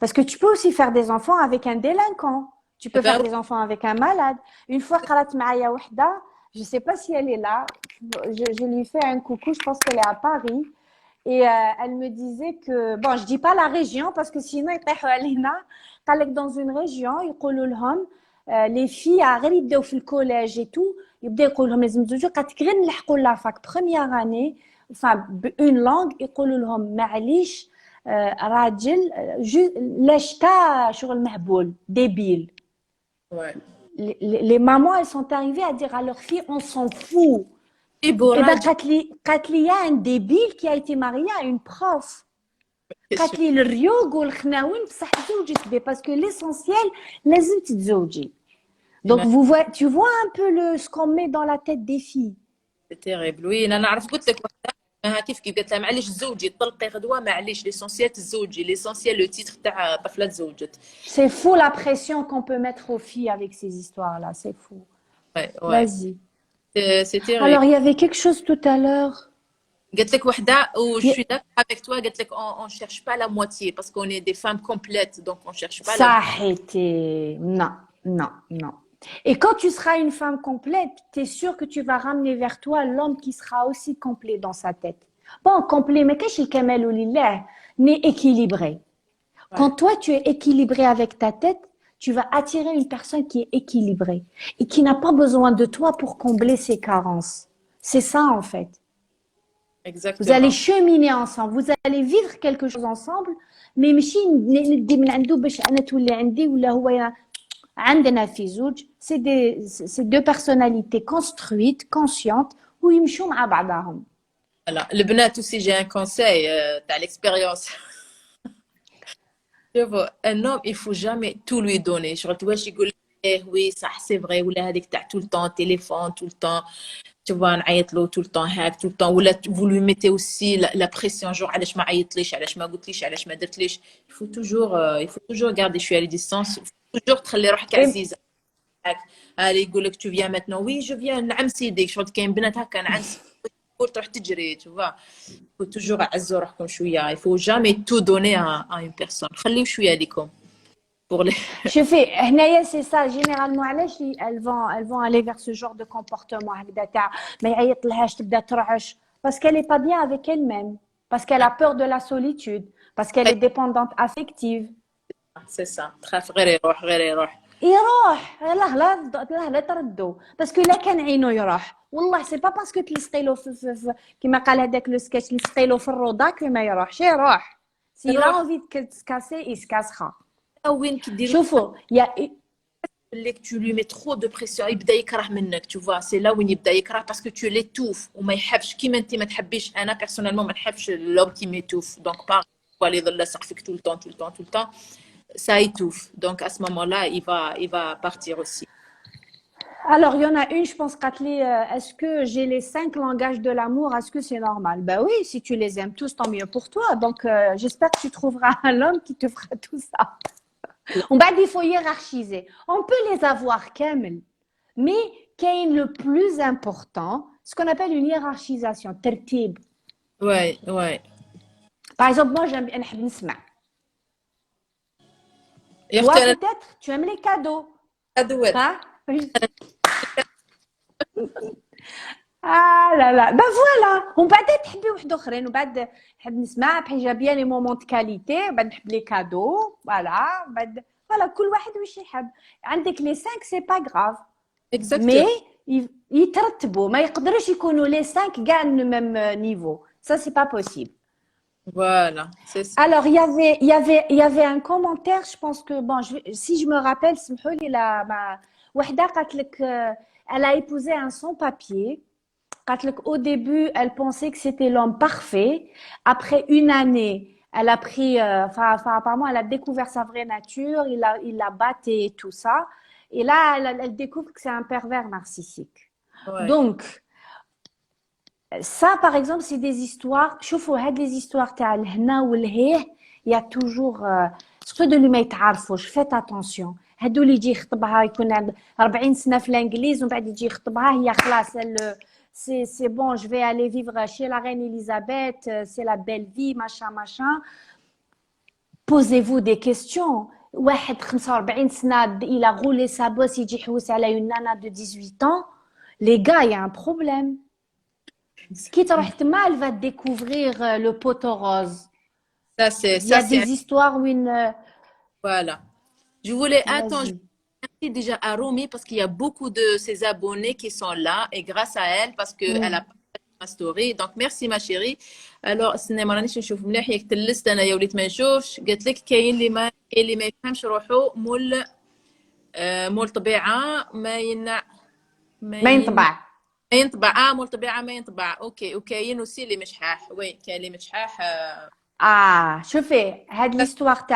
Parce que tu peux aussi faire des enfants avec un délinquant. Tu Eh peux ben faire des enfants avec un malade. Une fois قرات معايا وحدة, je sais pas si elle est là. Je lui fais un coucou. Je pense qu'elle est à Paris. Et elle me disait que, bon, je dis pas la région parce que sinon, يطيحوا علينا. قال لك dans une région, يقولوا لهم les filles غير يبداو في الكوليج et tout, يبداو يقولوا لهم لازم تزوجوا قالت لك غير نلحقوا لافاك première année, enfin une langue يقولوا لهم معليش راجل ليش تا شغل مهبول débile. Ouais. Les mamans, elles sont arrivées à dire à leurs filles, on s'en fout. Et Eh ben, Boraj, قالت لي il y a un débile qui a été marié à une prof. قالت لي الريوق والخناوين بصح تزوجت به parce que l'essentiel لازم تتزوجي. Donc tu vois un peu ce qu'on met dans la tête des filles. c'est terrible. Oui, انا نعرف قلت لك وحده كيف قالت لها معليش تزوجي طلقي غدوه معليش ليسونسيال تزوجي ليسونسيال لو تيتر تاع طفله تزوجت. C'est fou la pression qu'on peut mettre aux filles avec ces histoires-là, c'est fou. Ouais, ouais. Vas-y. C'est terrible. Alors, il y avait quelque chose tout à l'heure. قالت لك وحده و je suis d'accord avec toi قالت لك on cherche pas la moitié parce qu'on est des femmes complètes donc on cherche pas Ça la a été... Non, non, non. Et quand tu seras une femme complète, tu es sûr que tu vas ramener vers toi l'homme qui sera aussi complet dans sa tête. Bon, complet, mais qu'est-ce que kamel ou lillah, mais équilibré. Quand toi, tu es équilibré avec ta tête, tu vas attirer une personne qui est équilibrée et qui n'a pas besoin de toi pour combler ses carences. C'est ça, en fait. exactement. Vous allez cheminer ensemble, vous allez vivre quelque chose ensemble, mais ماشي ندي من عنده باش انا تولي عندي ولا هو عندنا في زوج. C'est deux personnalités construites, conscientes ويمشوا مع بعضهم. Voilà. Le Benat aussi, j'ai un conseil, tu as l'expérience. Tu vois, un homme, il faut jamais tout lui donner. Genre, tu vois, je dis, eh, oui, ça, c'est vrai. Ou là, t'as tout le temps téléphone, tout le temps. Tu vois, نعيط له tout le temps hack, tout le temps. Ou là, vous lui mettez aussi la pression, genre, علاش ما عيطليش, علاش ما قلتليش, علاش ما درتليش. Il faut toujours garder, je suis à la distance. Il faut toujours تخلي روحك Et عزيزة. هذا يقول لك tu viens maintenant. Oui, je viens. نعم سيدي. شغل كاين بنات هكا نعم سيدي. تروح تجري, tu vois. Il faut toujours عزوا روحكم شوية. Il faut jamais tout donner à une personne. خليو شوية ليكم. Pour les... شوفي هنايا c'est ça généralement علاش elles vont aller vers ce genre de comportement هكذا تاع ما يعيطلهاش تبدا ترعش parce qu'elle est pas bien avec elle-même, parce qu'elle a peur de la solitude, parce qu'elle est dépendante affective. C'est ça. تخاف غير يروح غير يروح. يروح لا تردو باسكو الا كان عينو يروح والله سي با باسكو تلصقي له في كيما قال هذاك لو سكيتش تلصقي له في الروضه ما يروحش يروح سي لا انفي تكاسي يسكاسخا. وين كدير شوفوا يا لك tu lui mets trop de pression يبدا يكره منك tu vois c'est là وين يبدا يكره parce que tu l'étouffes وما يحبش كيما انت ما تحبيش. انا personnellement ما نحبش l'homme qui m'étouffe donc pas اللي يظل لاصق فيك tout le temps tout le temps tout le temps ça étouffe donc à ce moment-là il va partir aussi. Alors, il y en a une, je pense, Katli, est-ce que j'ai les 5 langages de l'amour? Est-ce que c'est normal? Ben oui, si tu les aimes tous, tant mieux pour toi. Donc, j'espère que tu trouveras un homme qui te fera tout ça. On va il faut hiérarchiser. On peut les avoir kamel, mais qu'est le plus important, ce qu'on appelle une hiérarchisation, tertib. Ouais, ouais. Par exemple, moi, j'aime bien نحب نسمع. يا Toi, اختي انا peut-être, tu aimes les cadeaux. ادوات Hein? Ah là là, ben voilà, ومن بعد تحبي واحد اخرين ومن بعد نحب نسمع بحجابيه لي مومون دو كاليتي بعد نحب لي كادو فوالا بعد فوالا كل واحد واش يحب. عندك لي 5 سي با غراف مي exactement يترتبوا ما يقدروش يكونوا لي 5 كاع le même niveau, ça c'est pas possible. voilà c'est ça. Alors il y avait un commentaire, je pense que bon si je me rappelle سمحوا لي لا ما وحده قالت لك elle a épousé un sans-papier. Au début, elle pensait que c'était l'homme parfait. Après une année, elle a pris, apparemment, elle a découvert sa vraie nature. Il l'a batté et tout ça. Et là, elle découvre que c'est un pervers narcissique. Ouais. Donc, ça, par exemple, c'est des histoires. شوفوا هاد les histoires تاع الهنا والهيه. Il y a toujours, surtout de اللي ما يتعرفوش. Faites attention. هادو اللي يجي يخطبها يكون عنده 40 سنة في الانجليز ومن بعد يجي يخطبها هي خلاص c'est bon, je vais aller vivre chez la reine Elisabeth, c'est la belle vie, machin, machin. Posez-vous des questions. واحد 45 سنة, il a roulé sa bosse, يجي يحوس على une nana de 18 ans. Les gars, il y a un problème. Qui تروح تما, elle va découvrir le poteau rose. Il y Ça a c'est des histoires où une... voilà. Je voulais attends, je Vas-y. remercie déjà à Romy parce qu'il y a beaucoup de ses abonnés qui sont là et grâce à elle parce que elle a Hmm. partagé ma story. Donc merci ma chérie. Alors استنى ما رانيش نشوف مليح ياك تلست انا يا وليت ما نشوفش قالت لك كاين اللي ما يفهمش روحه مول مول طبيعة ما ما ين ينطبع. ما ينطبع مول طبيعة ما ينطبع اوكي وكاين aussi اللي مشحاح وي كاين اللي مشحاح شوفي هاد l'histoire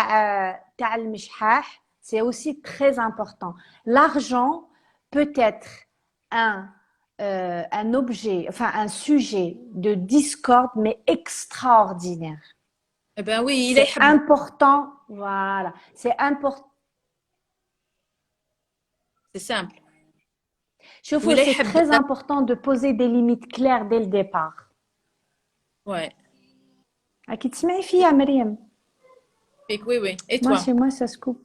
تاع المشحاح, c'est aussi très important. L'argent peut être un objet, enfin un sujet de discorde, mais extraordinaire. eh ben oui il est C'est يحب important, voilà, c'est important. c'est simple شوفوا, ولا c'est يحب très important de poser des limites claires dès le départ. ouais أكيد تسمعي فيا مريم. فيك oui et Moi, toi chez moi, ça se coupe.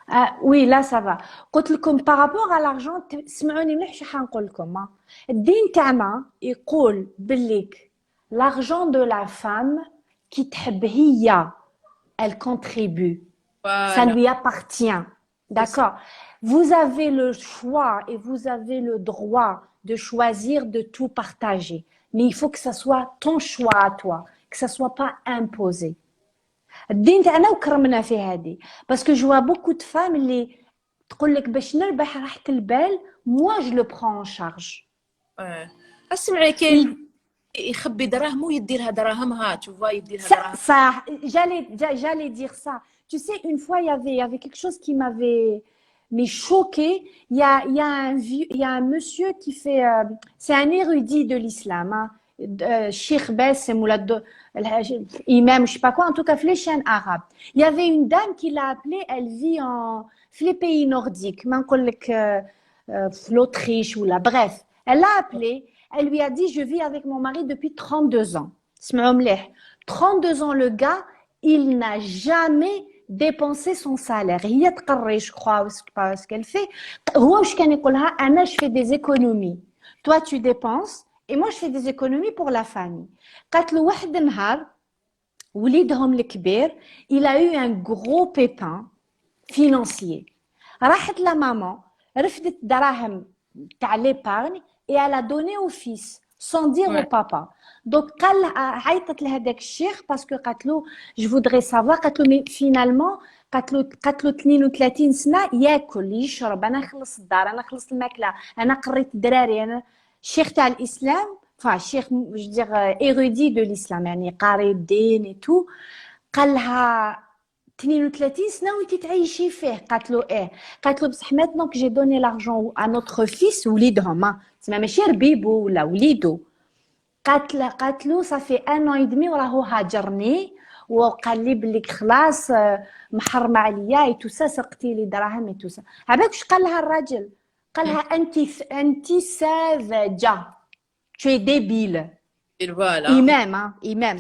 Ah, oui, là, ça va. قلت لكم par rapport à l'argent, تسمعوني مليح شو حنقول لكم. الدين تاعنا يقول بالليك l'argent de la femme qui تحب هي, elle contribue. Ça voilà lui appartient. c'est ça D'accord? Vous avez le choix et vous avez le droit de choisir de tout partager. Mais il faut que ça soit ton choix à toi, que ça soit pas imposé. الدين تاعنا وكرمنا في هذه, باسكو جو beaucoup de femmes اللي تقول لك باش نربح راحة البال, moi je le prends en charge. اسمعي كاين يخبي دراهم ويدي لها دراهمها تشوفا يدي لها Ça, دراهم j'allais dire ça. Tu sais, une fois, il y avait quelque chose qui m'avait choqué. Il y a un monsieur qui fait, c'est un érudit de l'islam, hein. Cheikh Bassem ou imam, je sais pas quoi, en tout cas, les chaînes arabes. Il y avait une dame qui l'a appelée, elle vit les pays nordiques, l'Autriche ou là, bref. Elle l'a appelée, elle lui a dit, je vis avec mon mari depuis 32 ans. 32 ans, le gars, il n'a jamais dépensé son salaire. هي تقري, je crois, ce qu'elle fait. هو واش كان يقولها, أنا je fais des économies. Toi, tu dépenses et moi, je fais des économies pour la famille. قالت له واحد النهار وليدهم الكبير, il a eu un gros pépin financier. راحت la maman, رفدت دراهم تاع l'épargne et elle a donné au fils sans dire au ouais papa. Donc قال عيطت لهذاك الشيخ باسكو قالت له je voudrais savoir, قالت له mais finalement قالت له 32 سنه ياكل يشرب, انا نخلص الدار, انا نخلص الماكله, انا قريت الدراري, انا الشيخ تاع الاسلام, enfin شيخ je veux dire érudit de l'islam, يعني قاري الدين et tout. قال لها 32 سنه وانت تعيشي فيه, قالت له ايه, قالت له بصح maintenant que j'ai donné l'argent à notre fils وليدهم, تسمى ماشي ربيبو ولا وليدو, قالت له ça fait 1 an et demi وراهو هاجرني وقال لي بلي خلاص محرمه عليا et tout ça, سرقتي لي دراهم et tout ça. عباك واش قال لها الراجل, قال لها انت ساذجه, tu es débile. et voilà Imam, hein, imam.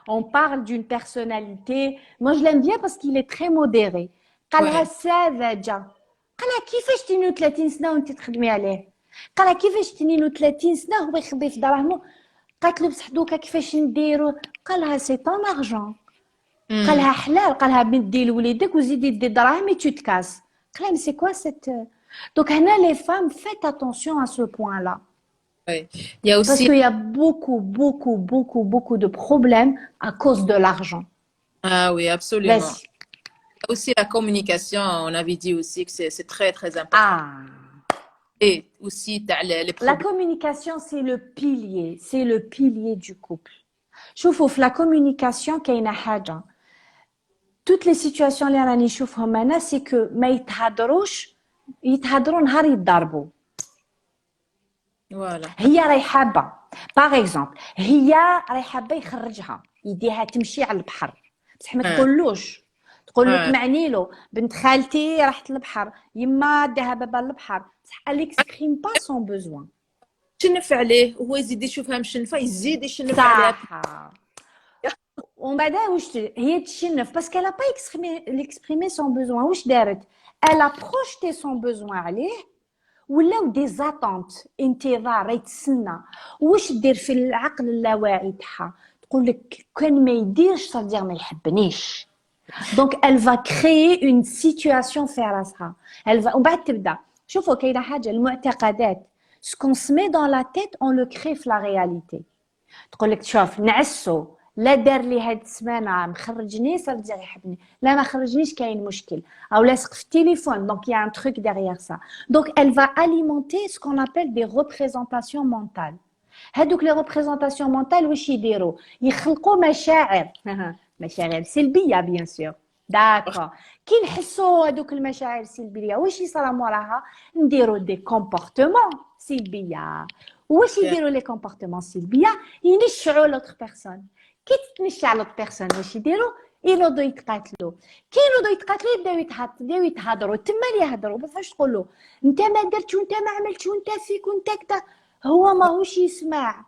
On parle d'une personnalité. Moi, je l'aime bien parce qu'il est très modéré. قالها ouais ساذجة. قالها كيفاش 32 سنة وانت تخدمي عليه. قالها كيفاش 32 سنة هو يخبي في دراهمه. قالت له بصح دوكا كيفاش نديرو. قالها سي طون ارجون. قالها حلال, قالها بدي لوليدك وزيدي دي دراهم et tu te casses. قالها mais c'est quoi cette... Donc هنا les femmes, faites attention à ce point-là. ouais il y a Parce aussi qu'il y a beaucoup de problèmes à cause de l'argent. oui absolument Vas-y. il y a aussi la communication on avait dit aussi que c'est très très important et aussi t'as les La problèmes communication, c'est le pilier du couple. شوفوا في la communication كاينة حاجة. Toutes les situations اللي راني نشوفهم أنا, c'est que ما يتهضروا نهار يتضربوا. voilà هي راهي حابة, باغ اكزومبل, هي راهي حابة يخرجها, يديها تمشي على البحر, بصح ما تقولوش, تقول له تمعني له بنت خالتي راحت للبحر, يما داها بابا للبحر, بصح elle exprime pas son besoin. تشنف عليه وهو يزيد يشوفها مشنفه يزيد يشنف عليها صح. ومن بعد واش هي تشنف باسكو elle a pas exprimé son besoin. واش دارت, elle a projeté son besoin عليه ولاو دي زاتونت انتظار يتسنى واش دير في العقل اللاواعي تاعها تقول لك كان ما يديرش صدير ما يحبنيش دونك elle va créer une situation في راسها elle va ومن بعد تبدا شوفوا كاينه حاجه المعتقدات ce qu'on se met dans la tête on le crée في la réalité تقول لك شوف نعسو لا دار لي هاد السمانه مخرجني صافي يحبني لا ما خرجنيش كاين مشكل او لاصق في التليفون دونك il y a un truc derrière ça donc elle va alimenter ce qu'on appelle des représentations mentales هادوك لي représentations mentales واش يديروا يخلقوا مشاعر مشاعر سلبيه بيان سور داكور كي نحسوا هادوك المشاعر السلبيه واش يصرى موراها نديروا دي كومبورتمون سلبيه واش يديروا لي كومبورتمون سلبيه ينشعوا لوتر بيرسون كي تتنشع لوتر بيرسون واش يديروا ينوضوا يتقاتلوا كي ينوضوا يتقاتلوا يبداو يتهضروا تما اللي يهضروا ما فاش تقول له انت ما درتش وانت ما عملتش وانت فيك وانت كذا هو ماهوش يسمع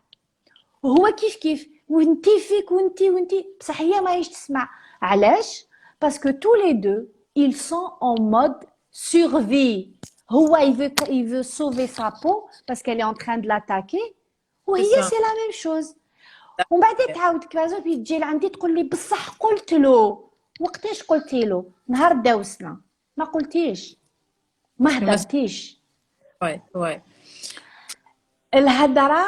هو كيف وانت فيك وانت بصح هي ماهيش تسمع علاش باسكو تو لي دو ils sont en mode survie هو il veut sauver sa peau parce qu'elle est en train de l'attaquer وهي c'est la même chose ومن بعد تعاود كازو تجي لعندي تقول لي بصح قلت له وقتاش قلتي له نهار داوسنا ما قلتيش ما هضرتيش وي الهضره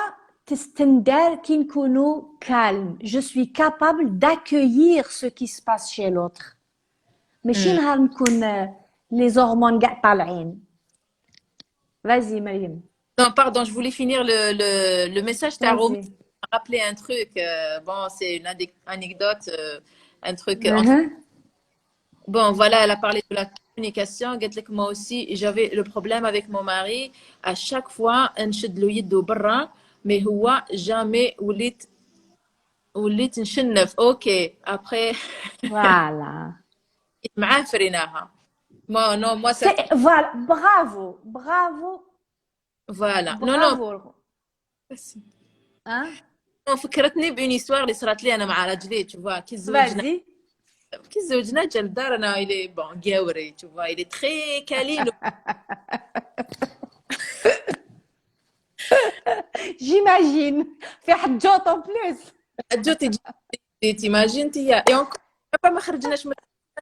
تستندار كي نكونوا calme je suis capable d'accueillir ce qui se passe chez l'autre ماشي نهار نكون les hormones كاع طالعين vas-y مريم non pardon je voulais finir le message t'as rappelé un truc bon c'est une anecdote un truc bon voilà elle a parlé de la communication قالت لك moi aussi j'avais le problème avec mon mari à chaque fois نشد له يده برا mais هو jamais وليت نشنف اوكي après voilà معاه فريناها moi ça voilà bravo voilà non hein فكرتني بين histoire اللي صارت لي انا مع راجلي تشوفا كي زوجنا جا للدار انا الي بون قاوري تشوفا الي تري كالين j'imagine في حجوط en plus حجوتي تيماجين تيا ما خرجناش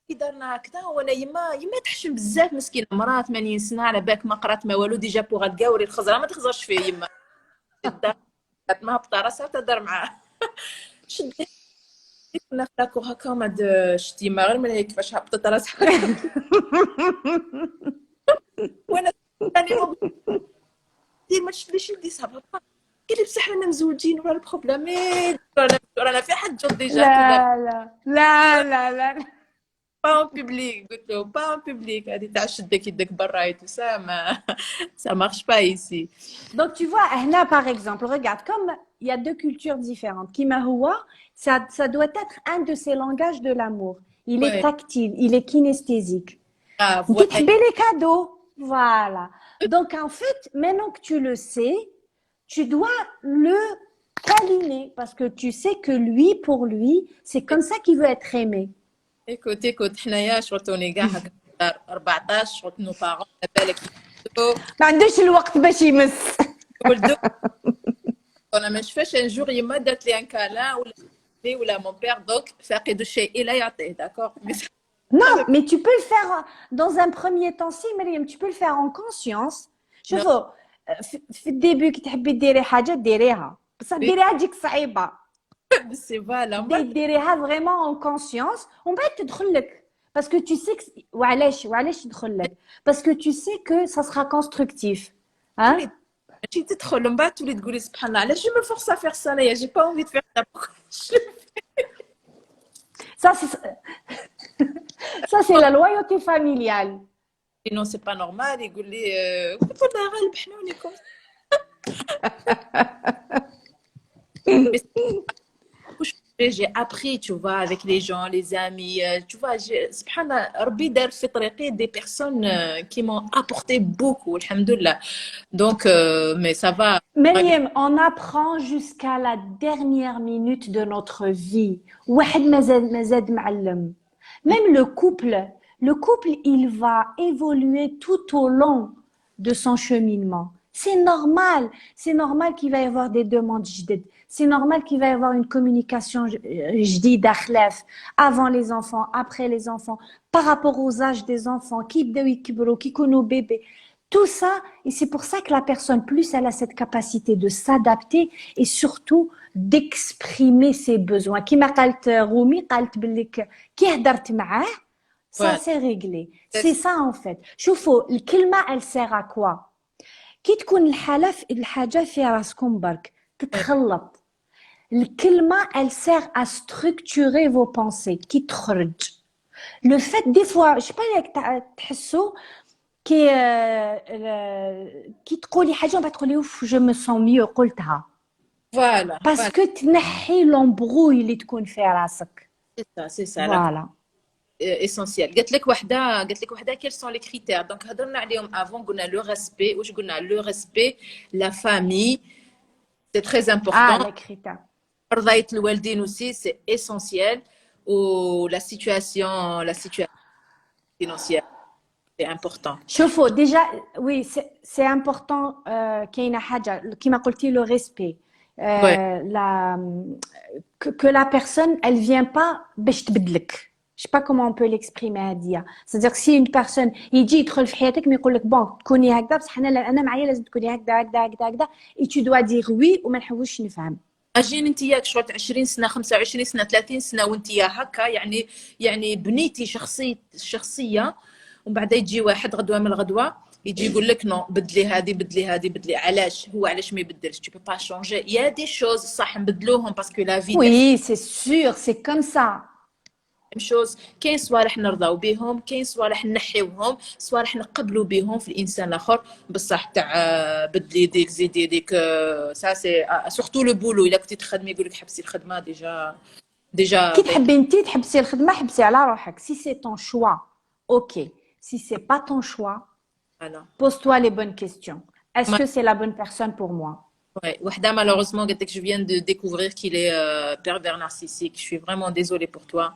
كي دارنا هكذا وانا يما تحشم بزاف مسكينه مراه 80 سنه على بالك ما قرات ما والو ديجا بوغ تقاوري الخزره ما تخزرش فيه يما ما هبطه راسها تهضر معاه شديت كنا خلاكو هكا ما شتيمه غير من هيك كيفاش هبطت راسها وانا ما تشديش يدي صافا قال لي بصح رانا مزوجين ولا البروبليم رانا في حد جوب ديجا لا با en public قلت له با en public هذه تاع شدك يدك برا et tout ça ما ça marche pas ici donc tu vois هنا par exemple regarde comme il y a deux cultures différentes كيما هو ça doit être un de ces langages de l'amour il est tactile il est kinesthésique tu تحبي les cadeaux voilà donc en fait maintenant que tu le sais tu dois le câliner parce que tu sais que lui pour lui c'est comme ça qu'il veut être aimé écoute حنايا شغلتوني كاع هكا 14 شغلت نو باغون على بالك ما عندوش الوقت باش يمس ولدو انا ما نشفاش ان جور يما دارت لي ان كالان ولا مون بير دونك فاقد الشيء لا يعطيه داكور non mais tu peux le faire dans un premier temps si مريم tu peux le faire en conscience شوفوا في الديبي كي تحبي ديري حاجه ديريها بصح ديريها تجيك صعيبه سي فوالا ديريها فريمون en conscience ومن بعد تدخل لك parce que tu sais que وعلاش تدخل لك parce que tu sais que ça sera constructif hein ماشي تدخل من بعد تولي تقولي سبحان الله علاش جو مو فورس ا فير سا لا جي با اونفي دو فير ça ça c'est la loyauté familiale non c'est pas normal يقول لي كنا غالب حنوني كوم j'ai appris tu vois avec les gens les amis tu vois subhanallah ربي دار في طريقي des personnes qui m'ont apporté beaucoup alhamdoulilah donc mais ça va Meriem on apprend jusqu'à la dernière minute de notre vie واحد مازال معلم même le couple il va évoluer tout au long de son cheminement. C'est normal qu'il va y avoir des demandes جدد. C'est normal qu'il va y avoir une communication جديدة خلاف avant les enfants, après les enfants, par rapport aux âges des enfants, qui يبداو يكبروا, qui يكونوا bébés. Tout ça, et c'est pour ça que la personne, plus elle a cette capacité de s'adapter et surtout d'exprimer ses besoins. كيما قالت رومي قالت بالك كي هدرت معاه ça Ouais. c'est réglé. C'est C'est ça en fait. شوفوا الكلمة elle sert à quoi؟ كي تكون الحاجة فيها راسكم برك تتخلط. الكلمة elle sert à structurer vos pensées كي تخرج. Le fait des fois, je sais pas ياك تحسوا كي تقولي حاجة وبعد تقولي اوف je me sens mieux قلتها. Voilà, Parce voilà. que تنحي l'embrouille اللي تكون في راسك. C'est ça, la Voilà. essentielle. قالت لك وحده quels sont les critères. Donc هضرنا عليهم avant قلنا le respect واش قلنا le respect, la famille, c'est très Ah, important. les critères. رضاية الوالدين aussi, c'est essentiel. Ou la situation financière, c'est important. شوفوا déjà oui c'est important كاينه حاجه كيما قلتي le respect Ouais. la que la personne elle vient pas باش تبدلك. Je sais pas comment on peut l'exprimer هادية. C'est-à-dire que si une personne يجي يدخل في حياتك ما يقول لك bon تكوني هكذا بصح انا معايا لازم تكوني هكذا هكذا هكذا هكذا et tu dois dire oui وما نحوسش نفهم. اجين انت ياك شغل 20 سنه 25 سنه 30 سنه وانت يا هكا يعني بنيتي شخصيه ومن بعد يجي واحد غدوه من الغدوه يجي يقول لك نو بدلي هذه بدلي هذه بدلي علاش ما يبدلش tu peux pas changer il y a des choses صح نبدلوهم باسكو لا في Oui, c'est sûr, c'est comme ça. شوز كاين صوالح نرضاو بهم كاين صوالح نحيوهم صوالح نقبلوا بهم في الانسان الاخر بصح تاع بدلي ديك زيدي ديك سا سي سورتو لو بولو الا كنتي تخدمي يقول لك حبسي الخدمه ديجا كي تحبي انت تحبسي الخدمه حبسي على روحك. Si c'est ton choix, ok. Si c'est pas ton choix, فوالا pose-toi les bonnes questions. Est-ce que c'est la bonne personne pour moi? Ouais, Wahda, malheureusement, قالت لك je viens de découvrir qu'il est pervers narcissique. Je suis vraiment désolée pour toi.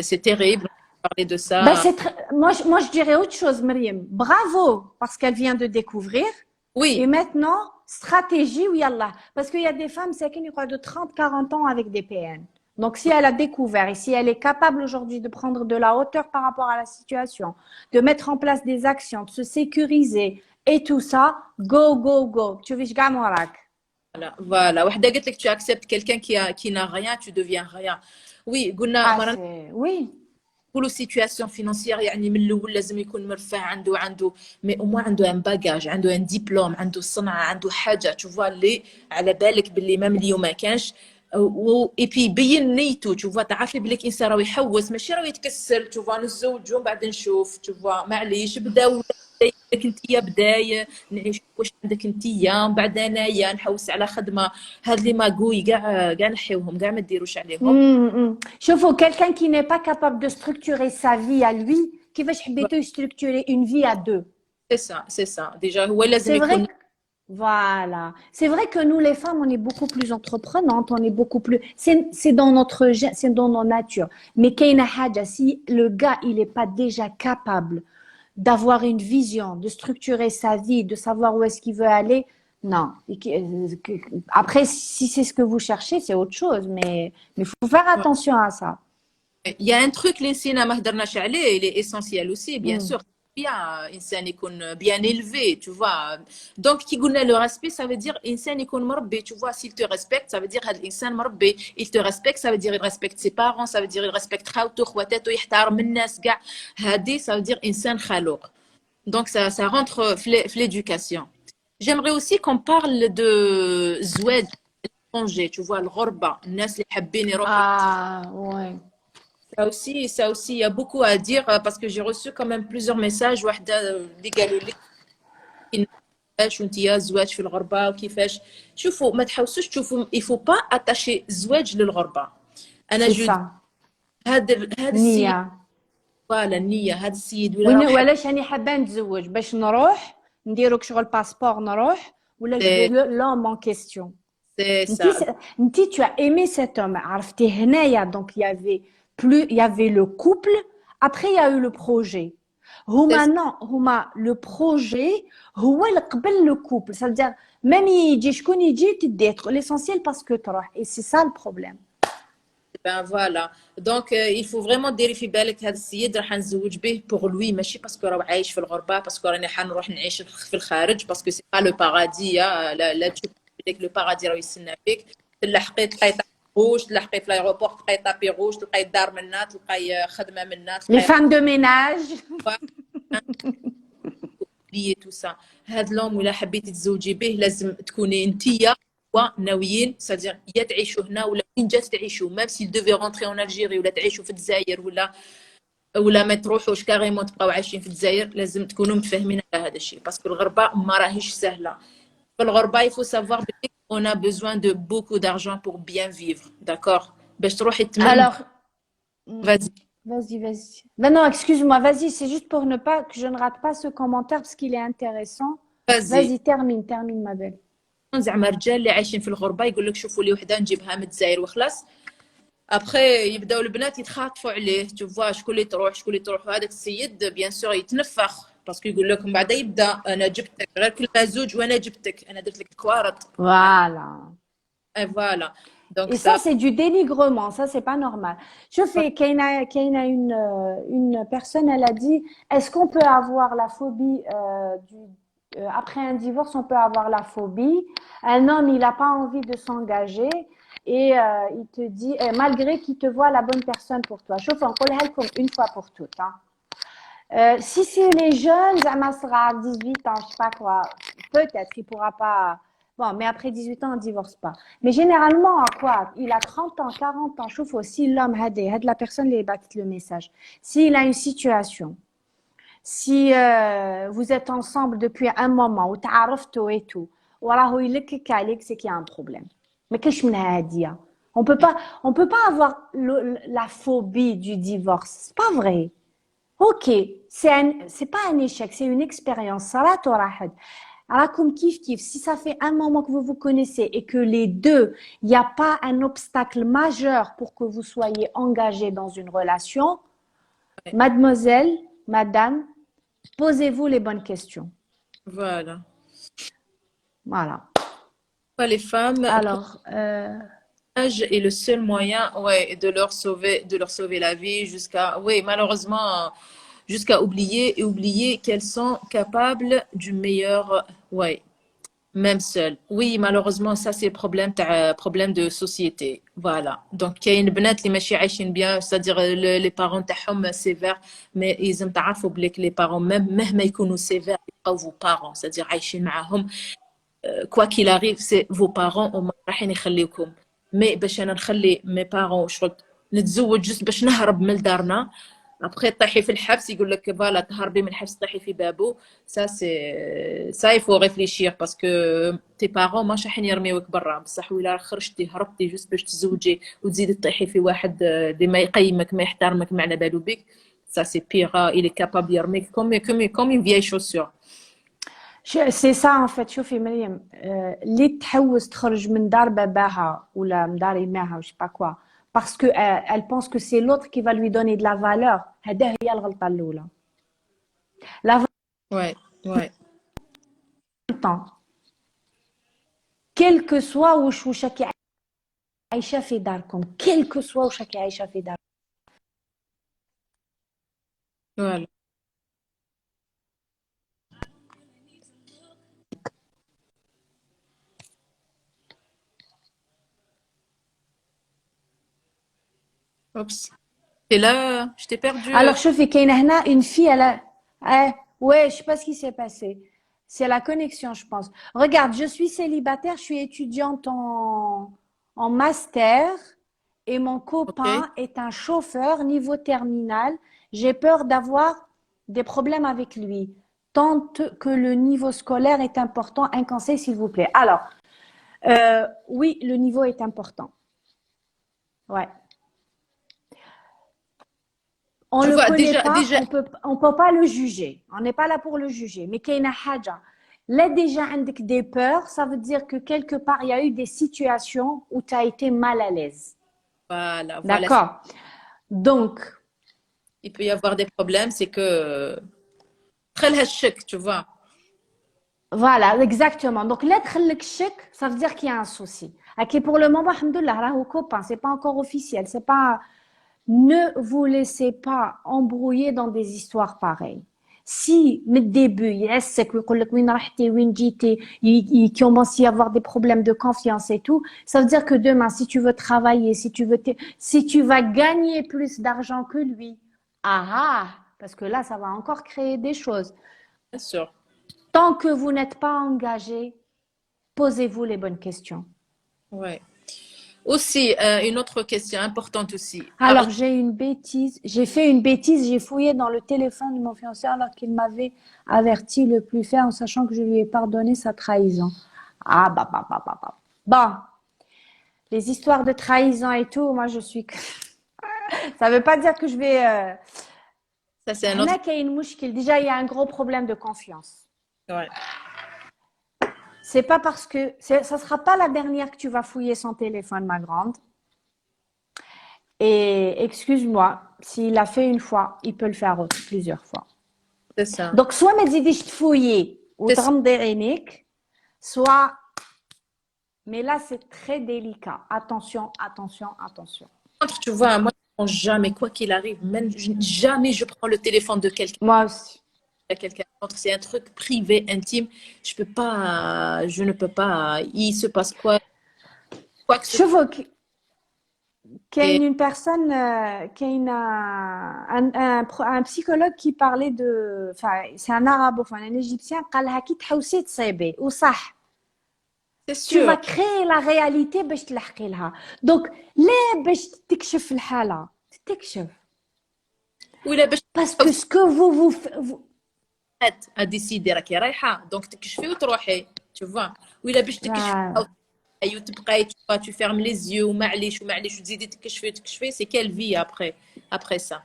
C'est terrible de parler de Ben ça. c'est moi je dirais autre chose, Myriam. Bravo parce qu'elle vient de découvrir. Et Oui, maintenant, stratégie ou yallah. Parce qu'il y a des femmes, c'est qu'une de 30, 40 ans avec des PN. Donc, si elle a découvert et si elle est capable aujourd'hui de prendre de la hauteur par rapport à la situation, de mettre en place des actions, de se sécuriser et tout ça, go, go, go. Tu veux que je voilà. Wahda قالت لك tu acceptes quelqu'un qui n'a rien, tu deviens rien. Oui, قلنا Ah, مرة c'est... Oui. نقولوا situation financière يعني من الأول لازم يكون مرفع عنده مي au moins عنده ان باجاج عنده ان ديبلوم عنده صنعة عنده حاجة tu vois اللي على بالك باللي ما مليو ما كانش اي بي يبين نيته tu vois تعرفي بليك انسان راه يحوس ماشي راه يتكسل tu vois نتزوجوا ومن بعد نشوف tu vois معليش بداو عندك انتيا بدايه نعيش واش عندك انتيا ومن بعد انايا نحوس على خدمه هاد لي ماغوي كاع نحيوهم كاع ما ديروش عليهم. Je faut quelqu'un qui n'est pas capable de structurer sa vie à lui, qui va structurer une vie à deux. C'est ça déjà هو لازم C'est vrai يكون. que, voilà. C'est vrai que nous, les femmes, on est beaucoup plus entreprenantes, on est beaucoup plus, c'est dans notre, c'est dans nos natures. Mais Keina Hadja, si le gars, il n'est pas déjà capable d'avoir une vision, de structurer sa vie, de savoir où est-ce qu'il veut aller, non. Après, si c'est ce que vous cherchez, c'est autre chose, mais faut faire attention à ça. Il y a un truc اللي نسينا ما هدرناش عليه il est essentiel aussi bien Hmm. sûr bien إنسان يكون bien élevé tu vois donc كي قلنا le respect ça veut dire إنسان يكون مربي tu vois s'il te respecte ça veut dire هذا الإنسان مربي il te respecte ça veut dire il respecte ses parents ça veut dire il respecte خاوته خواتاته يحترم الناس كاع هذه ça veut dire إنسان خلوق donc ça rentre في l'éducation. J'aimerais aussi qu'on parle de زواج l'étranger tu vois الغربة الناس اللي حابين يروحوا. Ah, ouais. Ça aussi, il y a beaucoup à dire parce que j'ai reçu quand même plusieurs messages واحدة اللي قالوا لي كيفاش وانتيا الزواج في الغربة وكيفاش شوفوا ما تحوسوش تشوفوا il faut pas attacher الزواج للغربة. أنا C'est جو ça. هذا السيد نية. ولا النية هذا السيد ولا راح ولاش راني حابه نتزوج باش نروح نديرو شغل باسبور نروح ولا جو c'est veux l'homme en question. c'est انتي ça انتي tu as aimé cet homme عرفتي هنايا donc il y avait le couple après il y a eu le projet. هما non, هما le projet هو اللي قبل le couple. Ça veut dire même يجي شكون يجي تدي l'essentiel parce que تروح. Et c'est ça le problème. Ben voilà. Donc, il faut vraiment ديري في بالك هذا السيد راح نتزوج به pour lui ماشي باسكو راه عايش في الغربة باسكو راني حنروح نعيش في الخارج باسكو سي با لو بارادي لا تشوف لك لو بارادي راه يستنى فيك تلحقي تلقاي طابي روج تلحقي في لايروبور تلقاي طابي روج تلقاي دار منا تلقاي خدمة منا Les تلقاي femmes de ménage. لي تو سا. هاد لوم ولا حبيتي تزوجي به لازم تكوني انتيا وناويين سادير يا تعيشوا هنا ولا وين جات تعيشوا ميم سي دوفي رونتري اون الجيري ولا تعيشوا في الجزائر ولا ما تروحوش كاريمون تبقاو عايشين في الجزائر لازم تكونوا متفاهمين على هذا الشيء باسكو الغربه ما راهيش سهله في الغربه يفو سافوار بلي اون ا بيزوان دو بوكو دارجون بور بيان فيفر داكور باش تروحي تمن Alors, فازي vas-y, vas-y. Ben non, excuse-moi, vas-y, c'est juste pour ne pas que je ne rate pas ce commentaire parce qu'il est intéressant. فازي Vas-y, termine ma belle. زعما الرجال اللي عايشين في الغربه يقول لك شوفوا لي وحده نجيبها من الجزائر وخلاص ابخي يبداو البنات يتخاطفوا عليه تشوفوا شكون اللي تروح شكون اللي تروح هذاك السيد بيان سور يتنفخ باسكو يقول لكم بعدا يبدا انا جبتك غير كلمه زوج وانا جبتك انا درت لك الكوارط Voilà. اي فوالا دونك Et ça, سا c'est du dénigrement. Ça, c'est pas normal. Je fais, Kaina, une personne, elle a dit, est-ce qu'on peut avoir la phobie après un divorce, on peut avoir la phobie. Un homme, il n'a pas envie de s'engager et il te dit, malgré qu'il te voit la bonne personne pour toi. Chauffe, on peut le comme une fois pour toutes. Hein. Si c'est les jeunes, Zama sera 18 ans, je sais pas quoi, peut-être, il pourra pas. Bon, mais après 18 ans, on ne divorce pas. Mais généralement, à quoi? Il a 30 ans, 40 ans. Chauffe aussi l'homme, had la personne les bat le message. S'il a une situation, si vous êtes ensemble depuis un moment, ou ta'arafto et tout, وراه يلكك عليك, c'est qu'il y a un problème. Mais qu'est-ce que هادية? On peut pas avoir la phobie du divorce. C'est pas vrai. Ok, c'est pas un échec, c'est une expérience. Salat ou rahad. Rakoum kif kif. Si ça fait un moment que vous vous connaissez et que les deux, il n'y a pas un obstacle majeur pour que vous soyez engagés dans une relation, mademoiselle, madame, posez-vous les bonnes questions. voilà Voilà. pas les femmes Alors, l'âge est le seul moyen ouais de leur sauver la vie jusqu'à oui malheureusement jusqu'à oublier qu'elles sont capables du meilleur ouais même seul oui malheureusement ça c'est problème de société voilà donc كاين بنات اللي ماشي عايشين bien c'est-à-dire les parents تاعهم sévères mais لازم تعرفوا بليك les parents même مهما يكونوا sévères يبقاو vos parents c'est-à-dire عايشين معاهم quoi qu'il arrive c'est vos parents وما راحين يخليوكم مي باش انا نخلي مي بارون شغل نتزوج جست باش نهرب من دارنا ابخي طيحي في الحبس يقول لك فوالا تهربي من الحبس طيحي في بابو سا سي سا يفو ريفليشير باسكو تي بارون ماش راحين يرميوك برا بصح ولا خرجتي هربتي جست باش تزوجي وتزيدي تطيحي في واحد اللي ما يقيمك ما يحترمك ما على بالو بك سا سي بيغ il est capable يرميك comme une vieille chaussure. C'est ça en fait. شوفي مريم, اللي تحوس تخرج من دار باباها ولا من دار امها je sais pas quoi parce que elle pense que c'est l'autre qui va lui donner de la valeur. هذا هي الغلطة الأولى. La ouais ouais temps. Quel que soit واش راكي عايشة في داركم, quel que soit واش راكي عايشة في داركم. voilà oups et là je t'ai perdu Alors شوفي كاينة هنا une fille elle a ouais je sais pas ce qui s'est passé. C'est la connexion je pense. Regarde, je suis célibataire, je suis étudiante en master et mon copain ok est un chauffeur niveau terminal. J'ai peur d'avoir des problèmes avec lui. Tant que le niveau scolaire est important, un conseil s'il vous plaît. Alors, oui, le niveau est important. Ouais. On tu le vois connaît pas, déjà on peut pas le juger. On n'est pas là pour le juger. Mais كاينة حاجة. Là déjà عندك des peurs, ça veut dire que quelque part il y a eu des situations où tu as été mal à l'aise. voilà D'accord. Donc, il peut y avoir des problèmes, c'est que Très le chèque, tu vois. Voilà, exactement. Donc, l'être chèque, ça veut dire qu'il y a un souci. Ok, pour le moment, alhamdoulilah, là, aux copains, c'est pas encore officiel. C'est pas. Ne vous laissez pas embrouiller dans des histoires pareilles. Si, من الدébut, يعسك ويقول لك وين رحتي وين جيتي, il commence à y avoir des problèmes de confiance et tout, ça veut dire que demain, si tu veux travailler, si tu vas gagner plus d'argent que lui, parce que là, ça va encore créer des choses. Bien sûr. Tant que vous n'êtes pas engagé, posez-vous les bonnes questions. Ouais. Aussi, une autre question importante aussi. Alors, j'ai fait une bêtise, j'ai fouillé dans le téléphone de mon fiancé alors qu'il m'avait averti de le plus faire en sachant que je lui ai pardonné sa trahison. Ah, bah. Bon, les histoires de trahison et tout, moi je suis. Ça veut pas dire que je vais. Ça, c'est un autre. هنا كاين مشكل. Déjà, il y a un gros problème de confiance. Ouais. C'est pas parce que. Ça sera pas la dernière que tu vas fouiller son téléphone, ma grande. Et excuse-moi, s'il l'a fait une fois, il peut le faire plusieurs fois. C'est ça. Donc, soit ما تزيديش تفويي C'est ça. وتغمضي عينيك, soit. Mais là, c'est très délicat. Attention, attention, attention. Tu vois, moi, je prends jamais, quoi qu'il arrive, même jamais je prends le téléphone de quelqu'un Moi aussi. à quelqu'un d'autre. C'est un truc privé, intime. Je ne peux pas. Il se passe quoi que ce soit. شوفوا qu'il y Et a une personne, qu'il y a un psychologue qui parlait de, enfin, c'est un arabe, enfin, un égyptien, قال لها كي تحوسي تصيبي وصح. c'est Tu sûr. vas créer la réalité باش تلحقي لها. Donc, ليه باش تكشف الحالة؟ تكشف. ولا باش Parce que ce que vous à décider راكي رايحة دونك تكشفي وتروحي tu vois ولا باش تكشفي voilà. أو تبقاي tu fermes les yeux ومعليش وتزيدي تكشفي c'est quelle vie après ça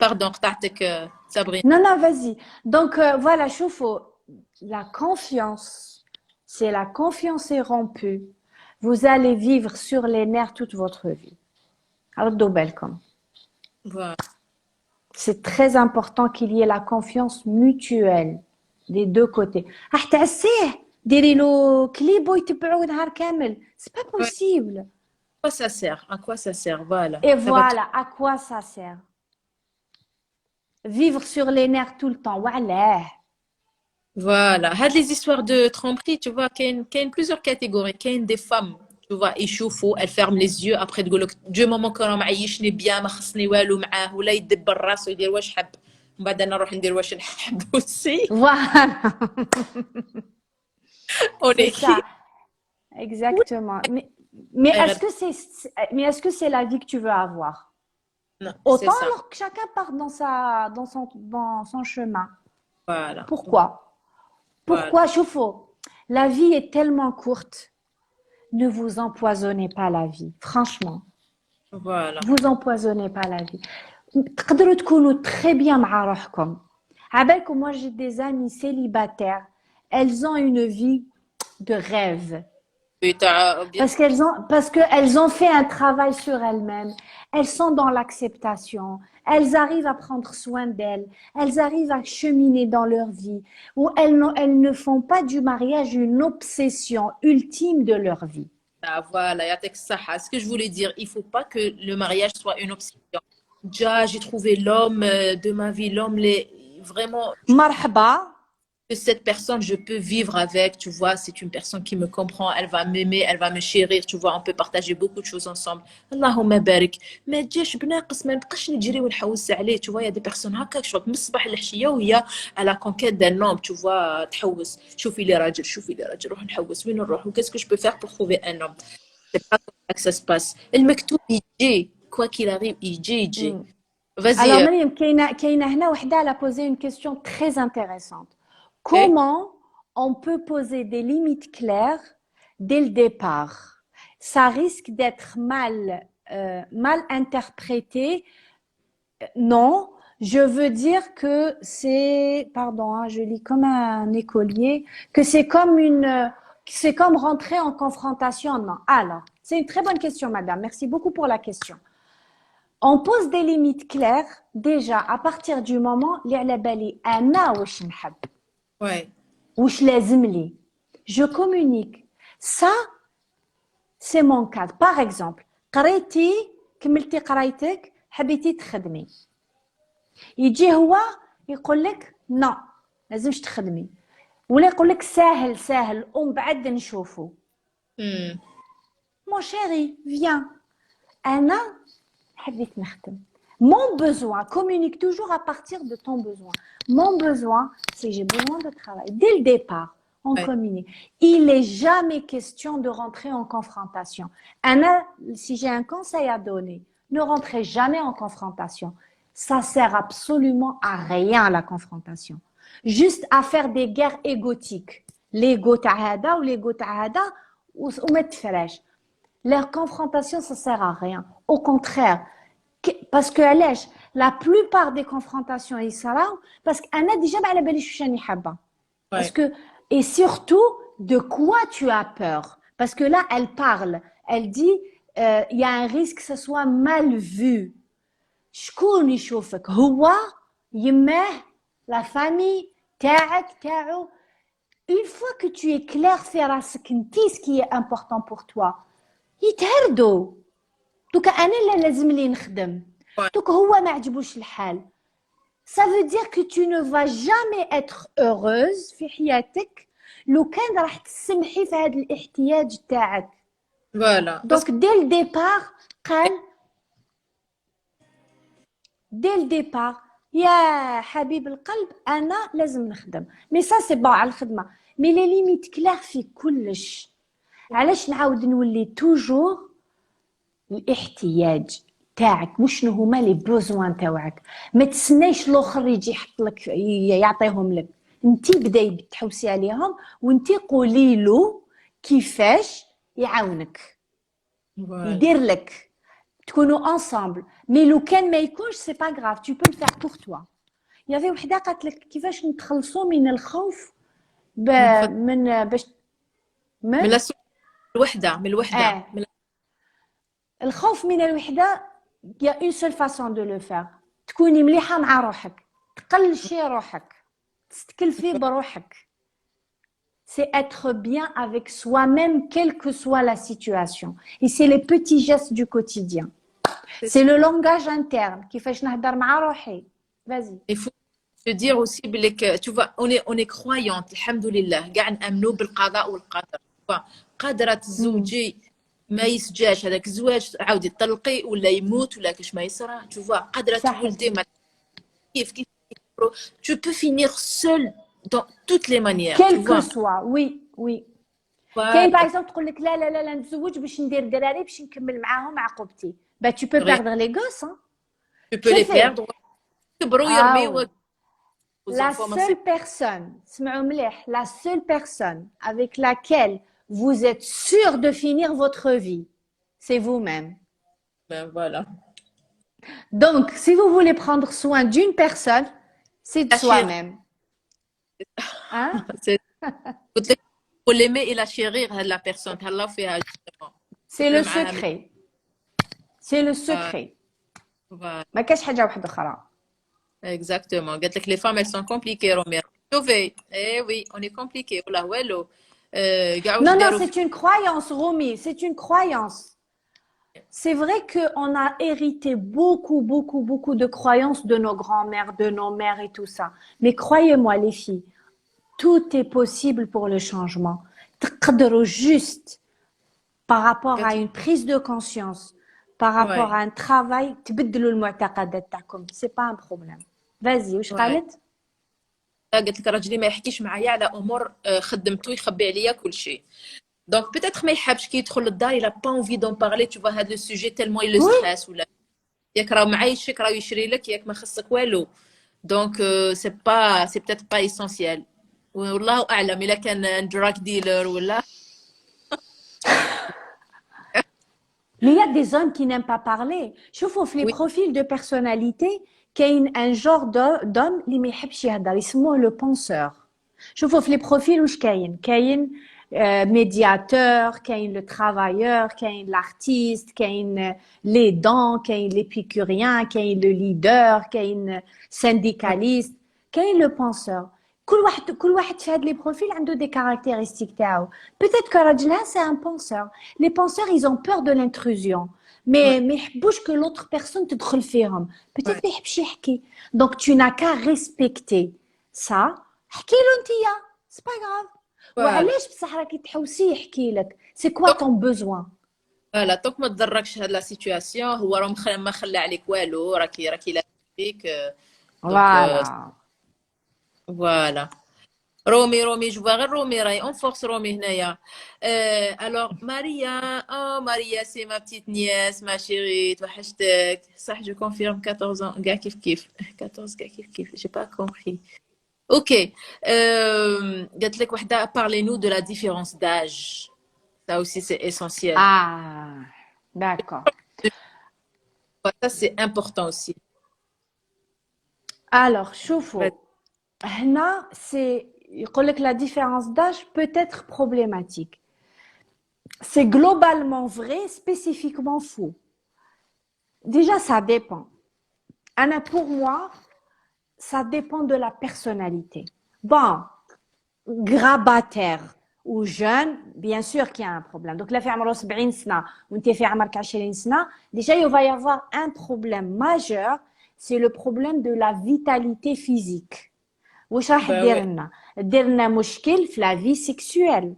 pardon قطعتك Sabrina. Non, non, vas-y. Donc, voilà, شوفوا, la confiance, si la confiance est rompue, vous allez vivre sur les nerfs toute votre vie. ردوا بالكم. Voilà. C'est très important qu'il y ait la confiance mutuelle des deux côtés. تعسيه ديري له كليب ويتبعوه نهار كامل. C'est pas Ouais. possible. À quoi ça sert voilà Et ça va voilà, à quoi ça sert? Vivre sur les nerfs tout le temps. وعلاه. voilà هاد les histoires de tromperie tu vois كاين plusieurs catégories كاين des femmes tu vois يشوفوا elles ferment les yeux après تقول لك دو مومون كانوا معيشني بيان ما خصني والو معاه ولا يدبر راسو يدير واش حب ومن بعد انا نروح ندير واش نحب aussi Voilà. on C'est est qui ça. Exactement. Mais est-ce que c'est la vie que tu veux avoir? non c'est Autant ça alors que chacun part dans son chemin. voilà Pourquoi? voilà Pourquoi, شوفوا, la vie est tellement courte. Ne vous empoisonnez pas la vie. Franchement, voilà vous empoisonnez pas la vie. تقدروا تكونوا très bien مع روحكم. عبالكم, moi j'ai des amis célibataires. Elles ont une vie de rêve. bien Parce qu'elles ont fait un travail sur elles-mêmes. Elles sont dans l'acceptation. Elles arrivent à prendre soin d'elles. Elles arrivent à cheminer dans leur vie. Où elles ne font pas du mariage une obsession ultime de leur vie. ah, voilà يعطيك الصحة ce que je voulais dire il faut pas que le mariage soit une obsession déjà j'ai trouvé l'homme de ma vie l'homme vraiment مرحبا. que cette personne, je peux vivre avec, tu vois, c'est une personne qui me comprend, elle va m'aimer, elle va me chérir, tu vois, on peut partager beaucoup de choses ensemble. Allahumma barik. Mais تجيش بناقص ما نبقاش نجري ونحوس عليه, tu vois, il y a des personnes هكاك شوف من الصباح للعشية وهي à la conquête d'un homme, tu vois, تحوس, شوفي لي راجل, روح نحوس, وين نروح, qu'est-ce que je peux faire pour trouver un homme? C'est pas comme ça que ça se passe. المكتوب يجي, quoi qu'il arrive, يجي. Vas-y. Alors, Mariam, كاينة هنا وحدة, elle a posé une question très intéressante. Okay. Comment on peut poser des limites claires dès le départ? Ça risque d'être mal interprété. Non, je veux dire que c'est, pardon, hein, je lis comme un écolier, que c'est comme rentrer en confrontation. Non. Alors, c'est une très bonne question, madame. Merci beaucoup pour la question. On pose des limites claires déjà à partir du moment اللي على بالي أنا واش نحب Ouais. واش لازم لي. Je communique. Ça, c'est mon cadre. Par exemple, قريتي كملتي قرايتك حبيتي تخدمي. يجي هو يقول لك نو لازمش تخدمي ولا يقول لك ساهل ساهل ومن بعد نشوفو. Hmm. Mon chéri, viens. أنا حبيت نخدم. Mon besoin, communique toujours à partir de ton besoin. Mon besoin, c'est j'ai besoin de travail. Dès le départ, on Ouais. communique. Il n'est jamais question de rentrer en confrontation. Anna, si j'ai un conseil à donner, ne rentrez jamais en confrontation. Ça sert absolument à rien, la confrontation. Juste à faire des guerres égotiques. L'ego تاع هذا ou l'ego تاع هذا وما تفرقش. La confrontation, ça sert à rien. Au contraire, parce que علاش la plupart des confrontations يصراو parce qu'أنا déjà ما على باليش واش راني حابة. Parce Ouais. que et surtout de quoi tu as peur? Parce que là elle parle, elle dit il y a un risque que ce soit mal vu. شكون يشوفك؟ هو يماه la famille تاعك تاعو. Une fois que tu es clair في راسك انتي ce qui est important pour toi يتهردوا. دوكا انا اللي لازم لي نخدم Ouais. دوكا هو ما عجبوش الحال. Ça veut dire que tu ne vas jamais être heureuse في حياتك لو كان راح تسمحي في هذا الاحتياج تاعك. Voilà. Parce دونك dès le départ قال dès le départ يا حبيب القلب انا لازم نخدم. مي سا سي با على الخدمه مي لي ليميت كلير في كلش. علاش نعاود نولي توجور الاحتياج تاعك وشنو هما لي بوزوان تاعك. ما تسنايش الاخر يجي يحط لك يعطيهم لك. انت بداي تحوسي عليهم وانت قولي له كيفاش يعاونك Voilà. يدير لك تكونوا انصامبل. مي لو كان ما يكونش سي با غراف tu peux le faire pour toi. يافي وحده قالت لك كيفاش نتخلصوا من الخوف من باش من من الوحدة من الوحدة من الخوف من الوحدة. il y a une seule façon de le faire. تكوني مليحة مع روحك تقلشي روحك تستكلفي بروحك. C'est être bien avec soi-même quelle que soit la situation. Et c'est les petits gestes du quotidien. C'est le langage interne كيفاش نهضر مع روحي. Vas-y. Il faut se dire aussi que tu vois on est croyante alhamdoulilah قاع نأمنوا بالقضاء والقدر. tu vois قدرت زوجي ما يسجاش هذاك الزواج عاودي تطلقي ولا يموت ولا كاش ما يصرى. tu vois قدرت صحيح. ولدي ما كيف tu peux finir seul dans toutes les manières. Quel tu que vois soit, oui, oui. Voilà. كاين باغ اكزومبل تقول لك لا لا لا لا نتزوج باش ندير دراري باش نكمل معاهم عقوبتي. Bah tu peux perdre les gosses hein. tu peux les perdre يكبروا Ah يربيوا oui. La enfants, mais seule personne, اسمعوا مليح, la seule personne avec laquelle vous êtes sûr de finir votre vie, c'est vous-même. ben voilà. Donc, si vous voulez prendre soin d'une personne, c'est de La chérie. soi-même. Hein? C'est- قلت لك faut l'aimer et la chérir هاد la personne تهلاو فيها justement. C'est le معاها secret. C'est le secret. Voilà. ما كاش حاجة واحدة أخرى. Exactement. قالت لك les femmes elles sont compliquées Roméo. شوفي eh oui on est compliqué والله والو كاع واش Non, non, داروا c'est une croyance, Romy, c'est une croyance. C'est vrai qu'on a hérité beaucoup, beaucoup, beaucoup de croyances de nos grands-mères, de nos mères et tout ça. Mais croyez-moi, les filles, tout est possible pour le changement. تقدروا juste par rapport à une prise de conscience, par rapport à un travail, تبدلوا المعتقدات تاعكم. C'est pas un problème. Vas-y, واش قالت؟ قالت لك راجلي ما يحكيش معايا على امور خدمته يخبي عليا كل شيء. Donc peut-être ما يحبش كي يدخل للدار il a pas envie d'en parler tu vois هذا السوجي tellement il le stresse ولا ياك راه معايشك راه يشري لك ياك ما خصك والو. Donc c'est peut-être pas essentiel. والله اعلم الا كان drug dealer ولا. Mais il y a des hommes qui n'aiment pas parler. شوفوا في les profils de personnalité كاين un genre d'homme اللي ما يحبش يهضر يسموه le penseur. شوفوا في les profils واش كاين médiateur, كاين le travailleur, كاين l'artiste, كاين les dents, كاين l'épicurien, كاين le leader, كاين syndicaliste, كاين le penseur. كل واحد في هاد les profils عنده des caractéristiques تاعو. Peut-être que راجلها c'est un penseur. Les penseurs ils ont peur de l'intrusion. Ouais, ما يحبوش que l'autre personne تدخل فيهم. Peut-être ouais. ما يحبش يحكي. Donc tu n'as qu'à respecter ça. احكي له انتيا. C'est pas grave. Voilà. وعلاش بصح راكي تحوسي يحكي لك. C'est quoi ton besoin? فوالا توك ما تضركش هاد لا سيتوياسيون، هو راه ما خلى عليك والو، راكي لا فيك. دونك Voilà. فوالا. رومي جو غير رومي راهي اون فورس رومي هنايا. الوغ ماريا، ماريا سي ما بتيت نياس ما شيري، توحشتك صح. جو كونفيرم 14 ans كاع كيف 14 كاع كيف جي با كومبري. اوكي. قالت لك وحده parlez nous de la différence d'âge. Ça aussi c'est essentiel. Ah, d'accord. Ça c'est important aussi. Alors, شوفوا هنا c'est يقول لك la différence d'âge peut être problématique. C'est globalement vrai, spécifiquement faux. Déjà, ça dépend. Anna, pour moi, ça dépend de la personnalité. Bon, grabataire ou jeune, bien sûr qu'il y a un problème. Donc, là, في عمره 70 سنة وانت في عمرك 20 سنة, déjà, il va y avoir un problème majeur, c'est le problème de la vitalité physique. واش راح Bah دير ouais. لنا؟ دير لنا مشكل في la vie sexuelle.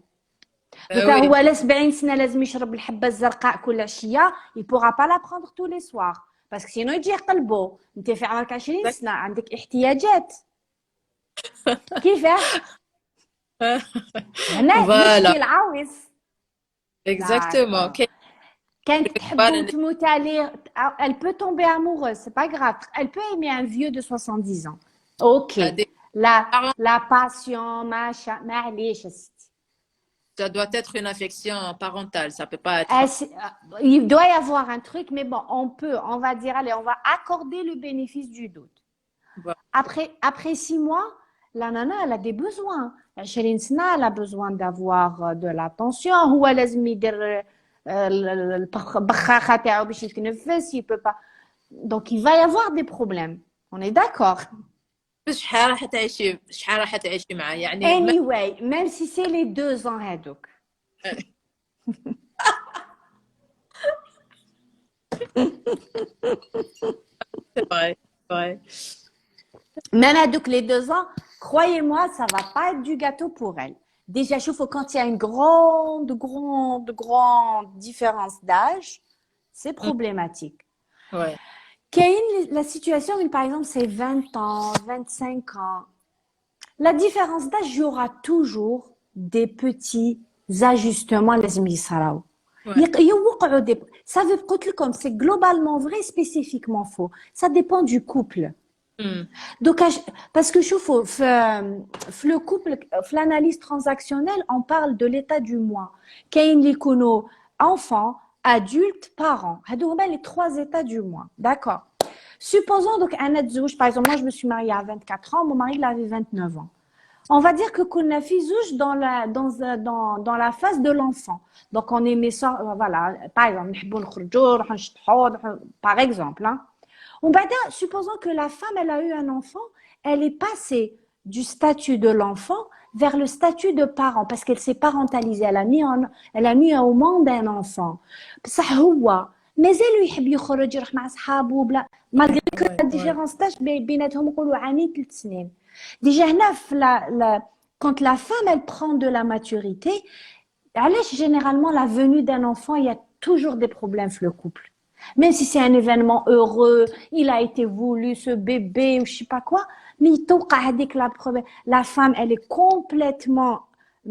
Bah دوكا هو oui. على 70 سنة لازم يشرب الحبة الزرقاء كل عشية, il pourra pas la prendre tous les soirs. parce que sinon يجي يقلبو. انت في عمرك 20 سنة عندك احتياجات. كيفاه؟ هنا Voilà. مشكل عويص. Exactement. D'accord. Ok. كانت تحبوا تموت عليه, elle peut tomber amoureuse, c'est pas grave. Elle peut aimer un vieux de 70 ans. Ok. Des La, parents, la passion, machin, معليش. ça doit être une affection parentale. Ça peut pas être. Il doit y avoir un truc, mais bon, on va dire, allez, on va accorder le bénéfice du doute. Voilà. Après 6 mois, la nana, elle a des besoins. 20 سنة, elle a besoin d'avoir de l'attention. هو لازم يدير البخاخة تاعو باش يتنفس, il peut pas. Donc, il va y avoir des problèmes. On est d'accord. بس شحال راح تعيشي معاه يعني Anyway, même si c'est les 2 ans هادوك. C'est vrai. C'est vrai. Même هادوك les 2 ans, croyez-moi, ça va pas être du gâteau pour elle. Déjà, je trouve quand il y a une grande différence d'âge, c'est problématique. Ouais. La situation où, par exemple, c'est 20 ans, 25 ans. La différence d'âge, il y aura toujours des petits ajustements لازم يصراو. Ouais. يوقعوا des. Ça veut dire comme c'est globalement vrai, spécifiquement faux. Ça dépend du couple. Hmm. Donc, parce que je trouve, le couple, l'analyse transactionnelle, on parle de l'état du moi. كاين اللي يكونوا enfant, adulte, parent. هادو هما les 3 états du moi. D'accord. Supposons donc un تزوج, par exemple, moi je me suis mariée à 24 ans, mon mari il avait 29 ans. On va dire que كنا في زوج dans la phase de l'enfant. Donc on aimait ça, voilà, par exemple, نحبوا نخرجوا, نروحوا نشطحوا, par exemple, hein. Supposons que la femme, elle a eu un enfant, elle est passée du statut de l'enfant vers le statut de parent parce qu'elle s'est parentalisée, elle a mis au monde un enfant. بصح هو مازال يحب يخرج يروح مع صحابه بلا malgré que Ouais. la Ouais. différence d'âge بيناتهم نقولوا عامين 3 سنين. Déjà هنا quand la femme elle prend de la maturité, علاش généralement la venue d'un enfant, il y a toujours des problèmes dans le couple. Même si c'est un événement heureux, il a été voulu, ce bébé, ou je sais pas quoi, mais la femme, elle est complètement,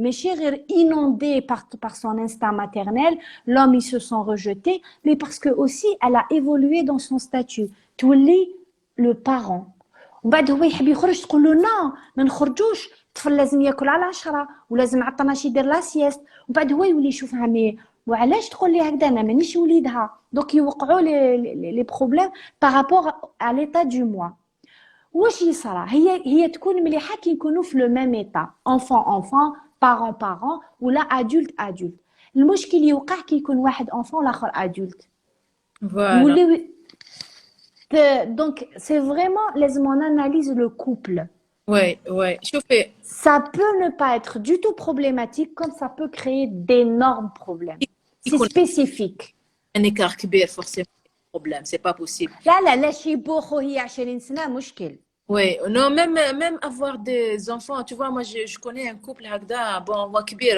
mais chérie, inondée par son instinct maternel. L'homme, ils se sont rejetés, mais parce que aussi, elle a évolué dans son statut. تولي le parent. وبعد هو يحب يخرج تقول له لا ما نخرجوش, الطفل لازم ياكل على 10 ولازم عطناش يدير لا سيست, وبعد هو يولي يشوف عمي وعلاش تقول لي هكذا انا مانيش وليدها. دونك يوقعوا لي بروبليم par rapport à l'état du moi. واش يصرى هي تكون مليحه كي نكونوا في لو ميم ايتا enfant parent ولا adulte المشكل يوقع كي يكون واحد enfant والاخر adulte Voilà. يوليو donc c'est vraiment لازم on analyse le couple. Ouais, ouais. شوفي Ça peut ne pas être du tout problématique comme ça peut créer d'énormes problèmes. C'est يكون spécifique. un écart كبير forcément problème, c'est pas possible. لا شي بوخو هي 20 سنة مشكل. Ouais, non, même avoir des enfants, tu vois, moi je connais un couple هكذا, bon,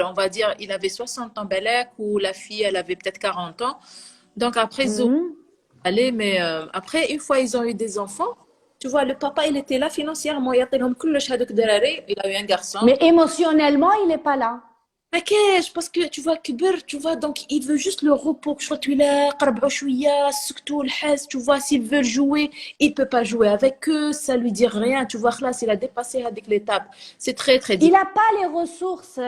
on va dire, il avait 60 ans, Balak, ou la fille, elle avait peut-être 40 ans. Donc après, ils ont Mhm. allé, mais après, une fois ils ont eu des enfants, tu vois, le papa, il était là financièrement, يعطيلهم كلش هذوك الدراري, il a eu un garçon. Mais émotionnellement, il n'est pas là. عكاش باسكو tu vois كبر tu vois donc il veut juste le repos شغل تولي قربعوا شويه سكتوا الحس tu vois s'il veut jouer il peut pas jouer avec eux ça lui dit rien tu vois خلاص il a dépassé هذيك l'étape c'est très très Il difficile. n'a pas les ressources,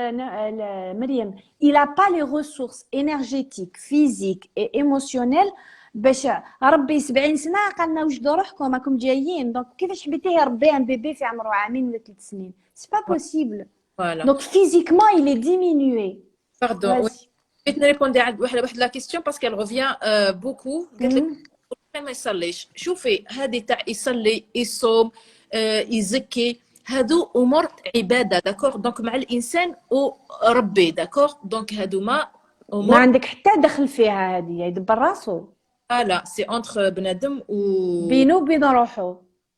Mariam, il n'a pas les ressources énergétiques, physiques et émotionnelles باش ربي 70 سنة قالنا وجدوا روحكم راكم جايين دونك كيفاش حبيتيه يربي ان بيبي في عمره عامين ولا 3 سنين سي با بوسيبل Voilà, donc physiquement il est diminué. pardon, oui. Vas-y. Je vais te répondre à واحد la question parce qu'elle revient beaucoup قالت لك Mhm. ما يصليش شوفي هذه تاع يصلي يصوم يزكي هادو امور عباده داكور دونك مع الانسان وربي داكور دونك هادوما ما امور. عندك حتى دخل فيها هذه يدبر راسو فوالا سي انتر بنادم و بينو وبين روحو.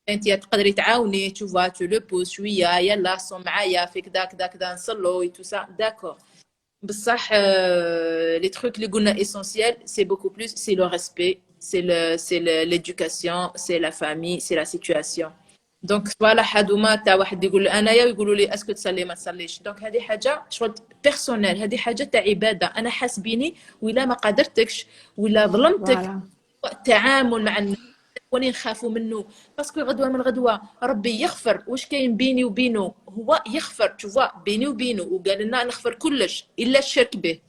انت تقدري تعاوني تو فوا تو لو بوس شويه يلا صوم معايا في كذا كذا كذا نصلو اي تو سا داكور بصح لي تروك اللي قلنا essentiel c'est beaucoup plus c'est le respect l'éducation c'est la famille c'est la situation دونك صوالح هادوما تاع واحد يقول انايا ويقولوا لي اسكو تصلي ما تصليش دونك هذه حاجه شغل بيرسونيل هذه حاجه تاع عباده انا حاسبيني ولا ما قدرتكش ولا ظلمتك Voilà. التعامل مع الناس ولي نخافوا منه باسكو غدوه من غدوه ربي يغفر واش كاين بيني وبينه هو يغفر تشوفا بيني وبينه وقال لنا نغفر كلش الا الشرك به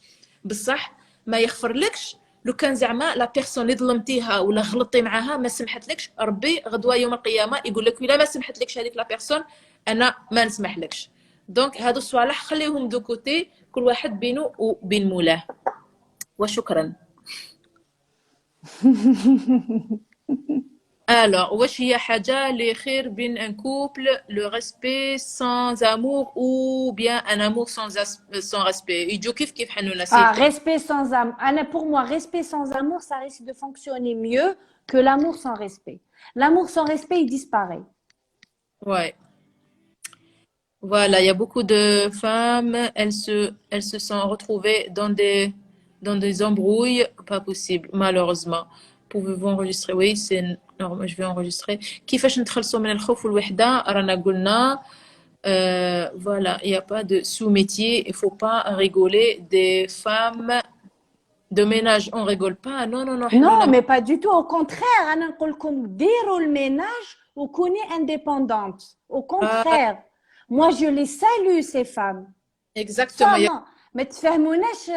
بصح ما يغفر لكش لو كان زعما لا بيرسون اللي ظلمتيها ولا غلطتي معاها ما سمحتلكش ربي غدوه يوم القيامه يقول لك الا ما سمحتلكش هذيك لا بيرسون انا ما نسمحلكش دونك هادو الصوالح خليهم دو كوتي كل واحد بينه وبين مولاه وشكرا. Alors, واش هي حاجة اللي خير بين un couple, le respect sans amour ou bien un amour sans respect. يجو كيف حنونا Ah, سيتو. respect sans amour. Pour moi, respect sans amour, ça risque de fonctionner mieux que l'amour sans respect. L'amour sans respect, il disparaît. Ouais. Voilà, il y a beaucoup de femmes, elles se sont retrouvées dans des embrouilles, pas possible, malheureusement. Pouvez-vous enregistrer? Oui, c'est normal, je vais enregistrer. كيفاش نتخلصوا من الخوف والوحدة؟ رانا قلنا voilà, il n'y a pas de sous-métier, il faut pas rigoler des femmes de ménage, on rigole pas. Non, non, non, Non, حنونة. mais pas du tout. Au contraire, أنا نقول لكم ديروا الميناج وكوني indépendante. Au contraire, moi je les salue ces femmes. Exactement. Il y a Vraiment. ما تفهموناش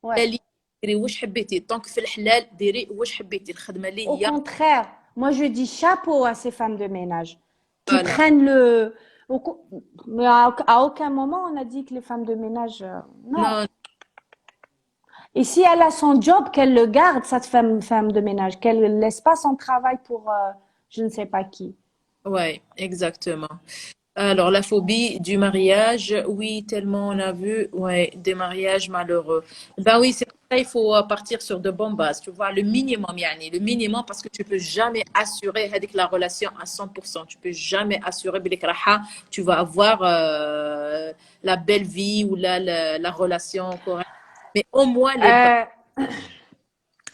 ouais. اللي ديري واش حبيتي دونك في الحلال ديري واش حبيتي الخدمة اللي Au هي contraire, moi je dis chapeau à ces femmes de ménage qui voilà. prennent le. Mais à aucun moment on a dit que les femmes de ménage. Non. Non, Et si elle a son job, qu'elle le garde, cette femme de ménage, qu'elle ne laisse pas son travail pour je ne sais pas qui. ouais, exactement. Alors, la phobie du mariage, oui, tellement on a vu, ouais, des mariages malheureux. Ben oui, c'est pour ça il faut partir sur de bonnes bases, tu vois, le minimum, yani, le minimum, parce que tu peux jamais assurer avec la relation à 100%. Tu peux jamais assurer بليك راحة, tu vas avoir la belle vie ou la relation correcte. Mais au moins les bases. Euh,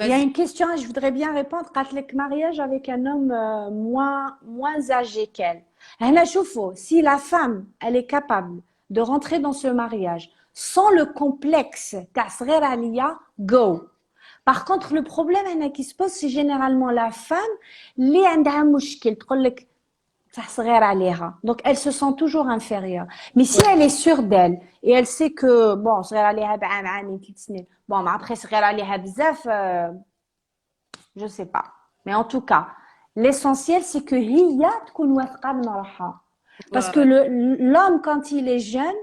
il y a Vas-y. une question, et je voudrais bien répondre. قالت mariage avec un homme moins âgé qu'elle. هنا شوفوا, si la femme, elle est capable de rentrer dans ce mariage sans le complexe تاع صغير عليا, go. Par contre, le problème هنا qui se pose, c'est généralement la femme اللي عندها مشكل تقول لك تاع صغير عليها. Donc elle se sent toujours inférieure. Mais si Ouais, elle est sûre d'elle et elle sait que bon صغير عليها بعام عامين 3 سنين, bon mais après صغير عليها بزاف, je sais pas. Mais en tout cas, L'essentiel, c'est que هي تكون واثقة من روحها. Parce que Voilà, l'homme, quand il est jeune,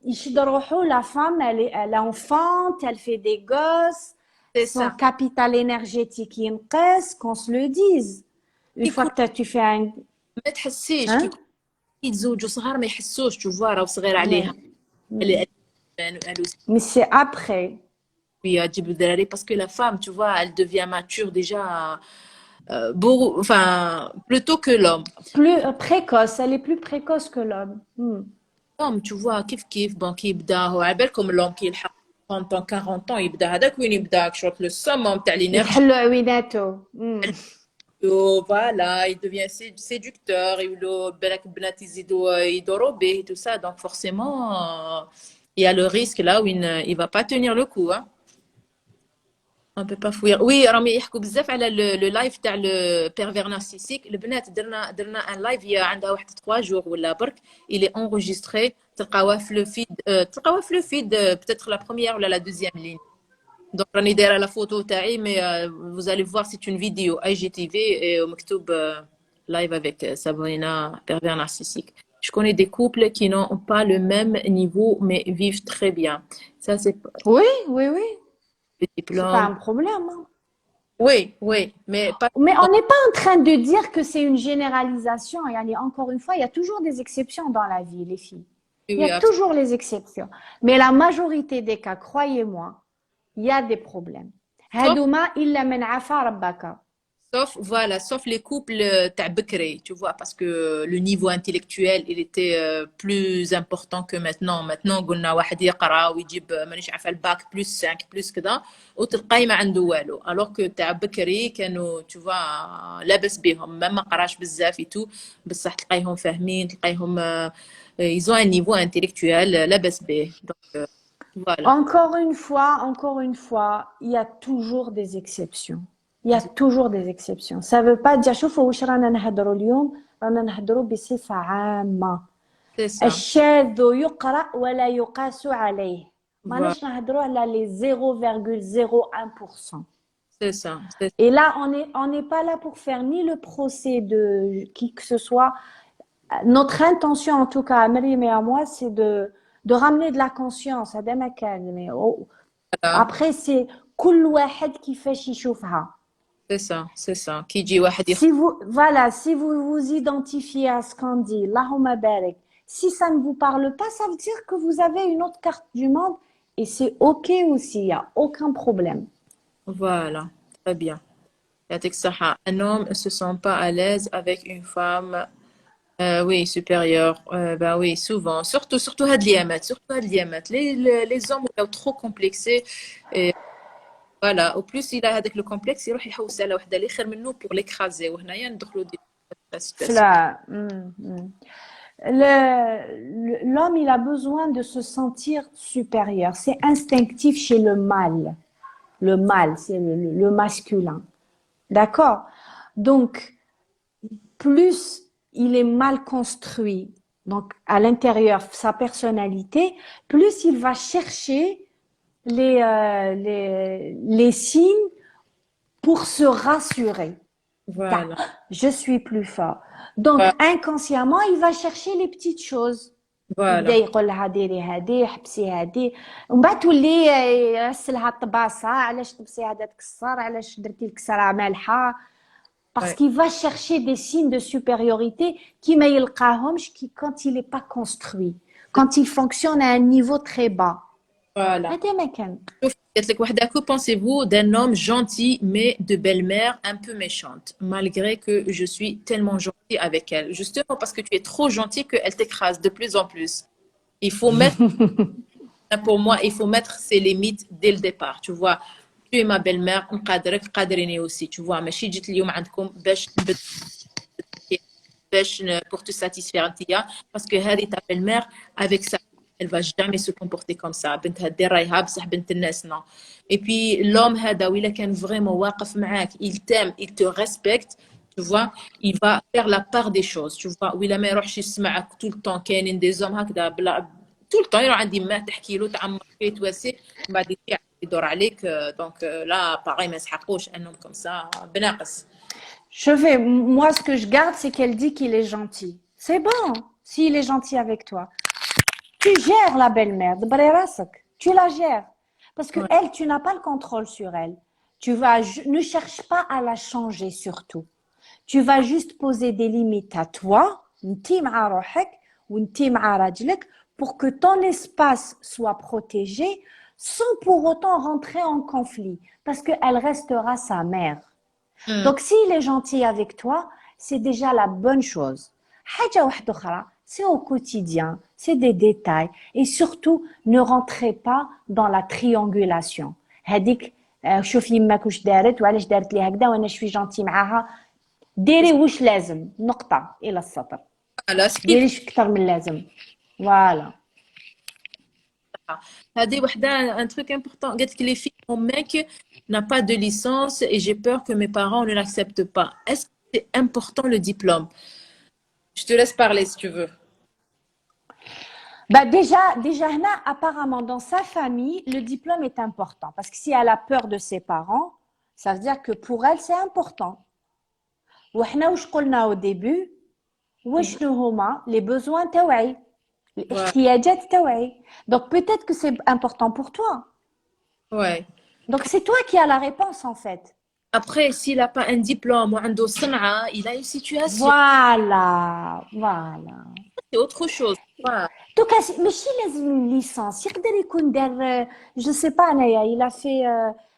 يشد روحه, la femme, elle enfante, elle fait des gosses, c'est son ça. capital énergétique ينقص, qu'on se le dise. Une fois يكون que tu fais un... ما تحسيش كي Hein? يكون يتزوجوا صغار ما يحسوش تشوفوا راهو صغير عليها. Mais, Elle elle aussi mais c'est après. تجيب الدراري parce que la femme tu vois elle devient mature déjà beaucoup enfin plus tôt que l'homme. Plus précoce, elle est plus précoce que l'homme. L'homme tu vois كيف bon كي يبدا هو على بالكم l'homme كي يلحق 30 ans 40 ans يبدا هذاك وين يبدا شوط le summum تاع l'énergie. يكحلوا عويناته. Voilà, il devient séducteur, il بالك بنات يزيدوا يدوروا به tout ça donc forcément il y a le risque là où il va pas tenir le coup hein. On peut pas fuir. Oui, راهم يحكوا بزاف على لو لايف تاع لو بيرفير نارسيسيك. البنات درنا ان لايف هي عندها واحد 3 جور ولا برك il est enregistré تلقاوه في لو فيد تلقاوه في لو فيد peut-être la première ولا la deuxième ligne. Donc راني دايره لا فوتو تاعي mais vous allez voir c'est une vidéo IGTV et مكتوب live avec Sabrina pervers narcissique. Je connais des couples qui n'ont pas le même niveau mais vivent très bien. Ça c'est Oui, oui, oui. le C'est pas diplôme. un problème, hein. Oui, oui, mais pas Mais on n'est pas en train de dire que c'est une généralisation. Yani, encore une fois, il y a toujours des exceptions dans la vie, les filles. oui, Il y a oui, toujours les exceptions. Mais la majorité des cas, croyez-moi, il y a des problèmes. sauf, هادوما إلا من عفا ربك. voilà, sauf les couples تاع بكري, tu vois, parce que le niveau intellectuel, il était plus important que maintenant. Maintenant, قلنا واحد يقرا ويجيب مانيش عارفه الباك بلس 5 بلس كذا وتلقاي ما عنده والو. Alors que تاع بكري كانوا, tu vois, لاباس بهم, ما قراش بزاف et tout, بصح تلقايهم فاهمين, تلقايهم ils ont un niveau intellectuel لاباس به. Donc voilà. Encore une fois, il y a toujours des exceptions. Il y a toujours des exceptions. Ça veut pas dire, شوفوا واش رانا نهضروا اليوم, رانا نهضروا بصفة عامة. C'est ça. الشاذ يقرأ ولا يقاس عليه. Voilà. ماناش نهضروا على les 0,01%. C'est ça. C'est Et là, on n'est pas là pour faire ni le procès de qui que ce soit. Notre intention, en tout cas, à Maryam et à moi, c'est de ramener de la conscience. هذا ما كان. Mais ça. après, c'est كل واحد كيفاش يشوفها. C'est ça, c'est ça. Qui dit واحد Si vous, voilà, si vous vous identifiez à ce qu'on dit, Allahumma barik, si ça ne vous parle pas, ça veut dire que vous avez une autre carte du monde et c'est OK aussi, il n'y a aucun problème. Voilà, très bien. يعطيك الصحة. Un homme ne se sent pas à l'aise avec une femme, oui, supérieure. Bah oui, souvent. Surtout هاد الأيامات, surtout هاد الأيامات. Les hommes sont trop complexés. Et voilà, au plus il a هذاك le complexe, يروح يحوس على وحدة اللي خير منه pour l'écraser. وهنايا ندخلوا dans la situation. Cela, l'homme, il a besoin de se sentir supérieur. C'est instinctif chez le mâle. Le mâle, c'est le masculin. D'accord? Donc, plus il est mal construit, donc à l'intérieur, sa personnalité, plus il va chercher les signes pour se rassurer. Voilà. Je suis plus fort. Donc, Voilà. inconsciemment, il va chercher les petites choses. يبدا Voilà. يقول لها ديري هادي حبسي هادي ومن بعد تولي يرسلها الطباسه علاش طبسي هذا تكسر علاش درتي الكسره مالحه parce Ouais. qu'il va chercher des signes de supériorité qui ما يلقاهمش quand il n'est pas construit quand il fonctionne à un niveau très bas. Voilà. هذا ما كان. شوف، قالت لك وحده que pensez-vous d'un homme gentil mais de belle-mère un peu méchante malgré que je suis tellement gentil avec elle justement parce que tu es trop gentil qu'elle t'écrase de plus en plus. Il faut mettre pour moi il faut mettre ses limites dès le départ, tu vois. Tu es ma belle-mère, نقدرك قادريني aussi, tu vois. ماشي جيت اليوم عندكم باش pour te satisfaire انتيا parce que هذه ta belle-mère avec ça elle va jamais se comporter comme ça. بنتها دير رايها بصح بنت الناس non. Et puis l'homme هذا وإلا كان vraiment واقف معاك, il t'aime, il te respecte, tu vois, il va faire la part des choses, tu vois. وإلا ما يروحش يسمعك tout le temps. كاينين des hommes هكذا بلا tout le temps يروح عندي ما تحكي له تعمر فيه تواسي من بعد يدور عليك. Donc là pareil ما يسحقوش un homme comme ça بناقص. Moi, ce que je garde, c'est qu'elle dit qu'il est gentil. C'est bon, s'il est gentil avec toi. Tu gères la belle-mère, tu la gères. Parce que Ouais. elle, tu n'as pas le contrôle sur elle. Ne cherche pas à la changer surtout. Tu vas juste poser des limites à toi, انتي مع روحك وانتي مع راجلك, pour que ton espace soit protégé sans pour autant rentrer en conflit. Parce qu'elle restera sa mère. Hmm. Donc, s'il est gentil avec toi, c'est déjà la bonne chose. حاجة واحدة أخرى, c'est au quotidien, c'est des détails. Et surtout, ne rentrez pas dans la triangulation. هذيك شوف يماك واش دارت وعلاش دارت لي هكذا وانا شوي جونتي معاها. ديري واش لازم نقطة إلى السطر. Voilà, ce qu'il ديريش أكثر من اللازم. Voilà. هذه وحده un truc important. قالت que les filles mon mec n'a pas de licence et j'ai peur que mes parents ne l'acceptent pas. Est-ce que c'est important le diplôme? Je te laisse parler si tu veux. Bah déjà, هنا, apparemment, dans sa famille, le diplôme est important. Parce que si elle a peur de ses parents, ça veut dire que pour elle, c'est important. وإحنا وش قلنا au début وشنو هما les besoins تاوعي Voilà. الاحتياجات تاوعي. Donc peut-être que c'est important pour toi. Ouais. Donc c'est toi qui as la réponse en fait. Après, s'il n'a pas un diplôme ou عنده صنعة, il a une situation. Voilà. C'est autre chose. Voilà. دوكا ماشي لازم ليسانس, يقدر يكون دار جو سي با انايا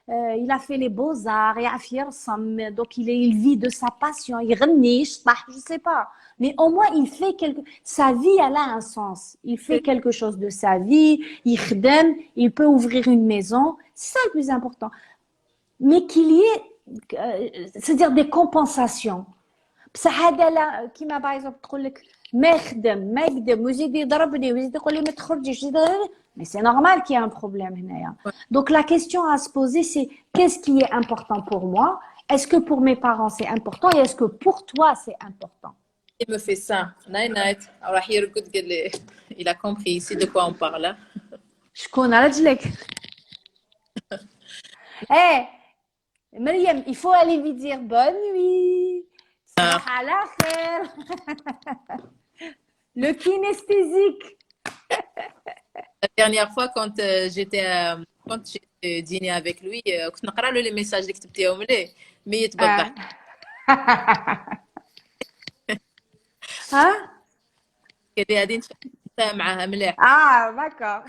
il a fait les beaux-arts, يعرف يرسم, donc il vit de sa passion, يغني يشطح, je sais pas, mais au moins il fait sa vie elle a un sens, il fait quelque chose de sa vie, يخدم, il peut ouvrir une maison, c'est ça le plus important, mais qu'il y ait c'est-à-dire des compensations. بصح هذا لا, كيما باغ اكزومبل تقول لك ما يخدم ما يقدم ويزيد يضربني ويزيد يقول لي ما تخرجيش mais c'est normal qu'il y ait un problème هنايا. Donc la question à se poser c'est qu'est-ce qui est important pour moi, est-ce que pour mes parents c'est important et est-ce que pour toi c'est important. Il me fait ça. Night night. راح يرقد قال لي il a compris ici de quoi on parle. شكون راجلك؟ Eh Mariam, il faut aller lui dire bonne nuit. صباح على خير. Le kinesthésique. La dernière fois quand j'étais dîner avec lui كنت نقرا له les messages اللي كتبتيهم ليه ميت بابا. ها؟ قال لي هذه نتفاهم معاها مليح. Ah, d'accord.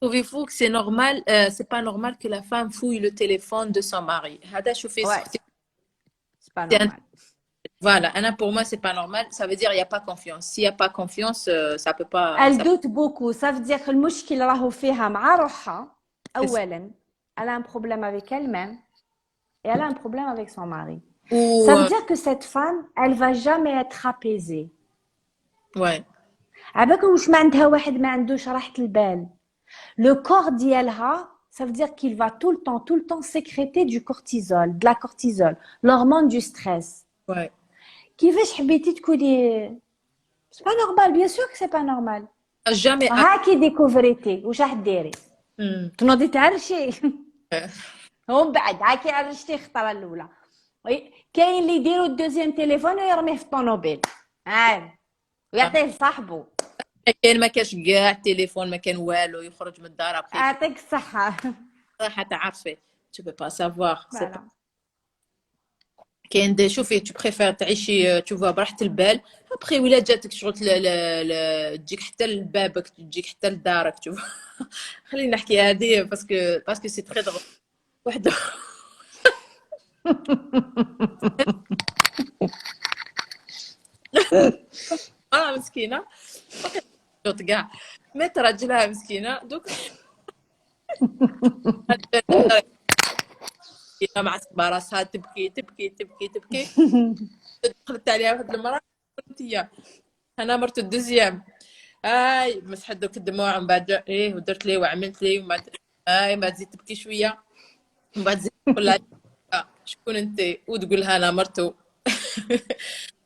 Trouvez-vous que c'est normal c'est pas normal que la femme fouille le téléphone de son mari. هذا شوفي Ouais, c'est pas c'est un- normal. Voilà, Anna, pour moi, c'est pas normal. Ça veut dire il n'y a pas confiance. S'il n'y a pas confiance, ça peut pas. Elle doute beaucoup. Ça veut dire que المشكل راهو فيها مع روحها. أولاً, elle a un problème avec elle-même et elle a un problème avec son mari. Ou, Ça veut dire que cette femme, elle va jamais être apaisée. ouais, عباك واش ما عندها واحد ما عندوش راحة البال. Le corps ديالها, ça veut dire qu'il va tout le temps sécréter du cortisol, de la cortisol, l'hormone du stress. ouais. كيفاش حبيتي تكوني c'est pas normal, bien sûr que c'est pas normal. Jamais. هاكي ديكوفريتي واش راح ديري؟ Hmm. تنوضي تعرشي. ومن بعد هاكي عرشتي الخطره الاولى. كاين اللي يديروا الدوزيام تليفون ويرميه في الطوموبيل ويعطيه لصاحبو. كاين ما كاش كاع التليفون ما كان والو يخرج من الدار ابخي يعطيك الصحه. راح تعرفي tu peux pas savoir c'est Voilà. pas كاين دي شوفي tu préfères تعيشي tu vois براحة البال ابخي ولا جاتك شغل تجيك حتى لبابك تجيك حتى لدارك tu vois خلينا نحكي هذه parce que c'est très drôle وحده مسكينه صوت كاع مات راجلها مسكينه دوك معصبه راسها تبكي تبكي تبكي تبكي دخلت عليها واحد المراه قلت هي انا مرت الدوزيام هاي مسحت دوك الدموع ومن بعد ايه ودرت ليه وعملت ليه ومن بعد هاي ما تزيد تبكي شويه ومن بعد تزيد تقول لها شكون انت وتقول لها انا مرتو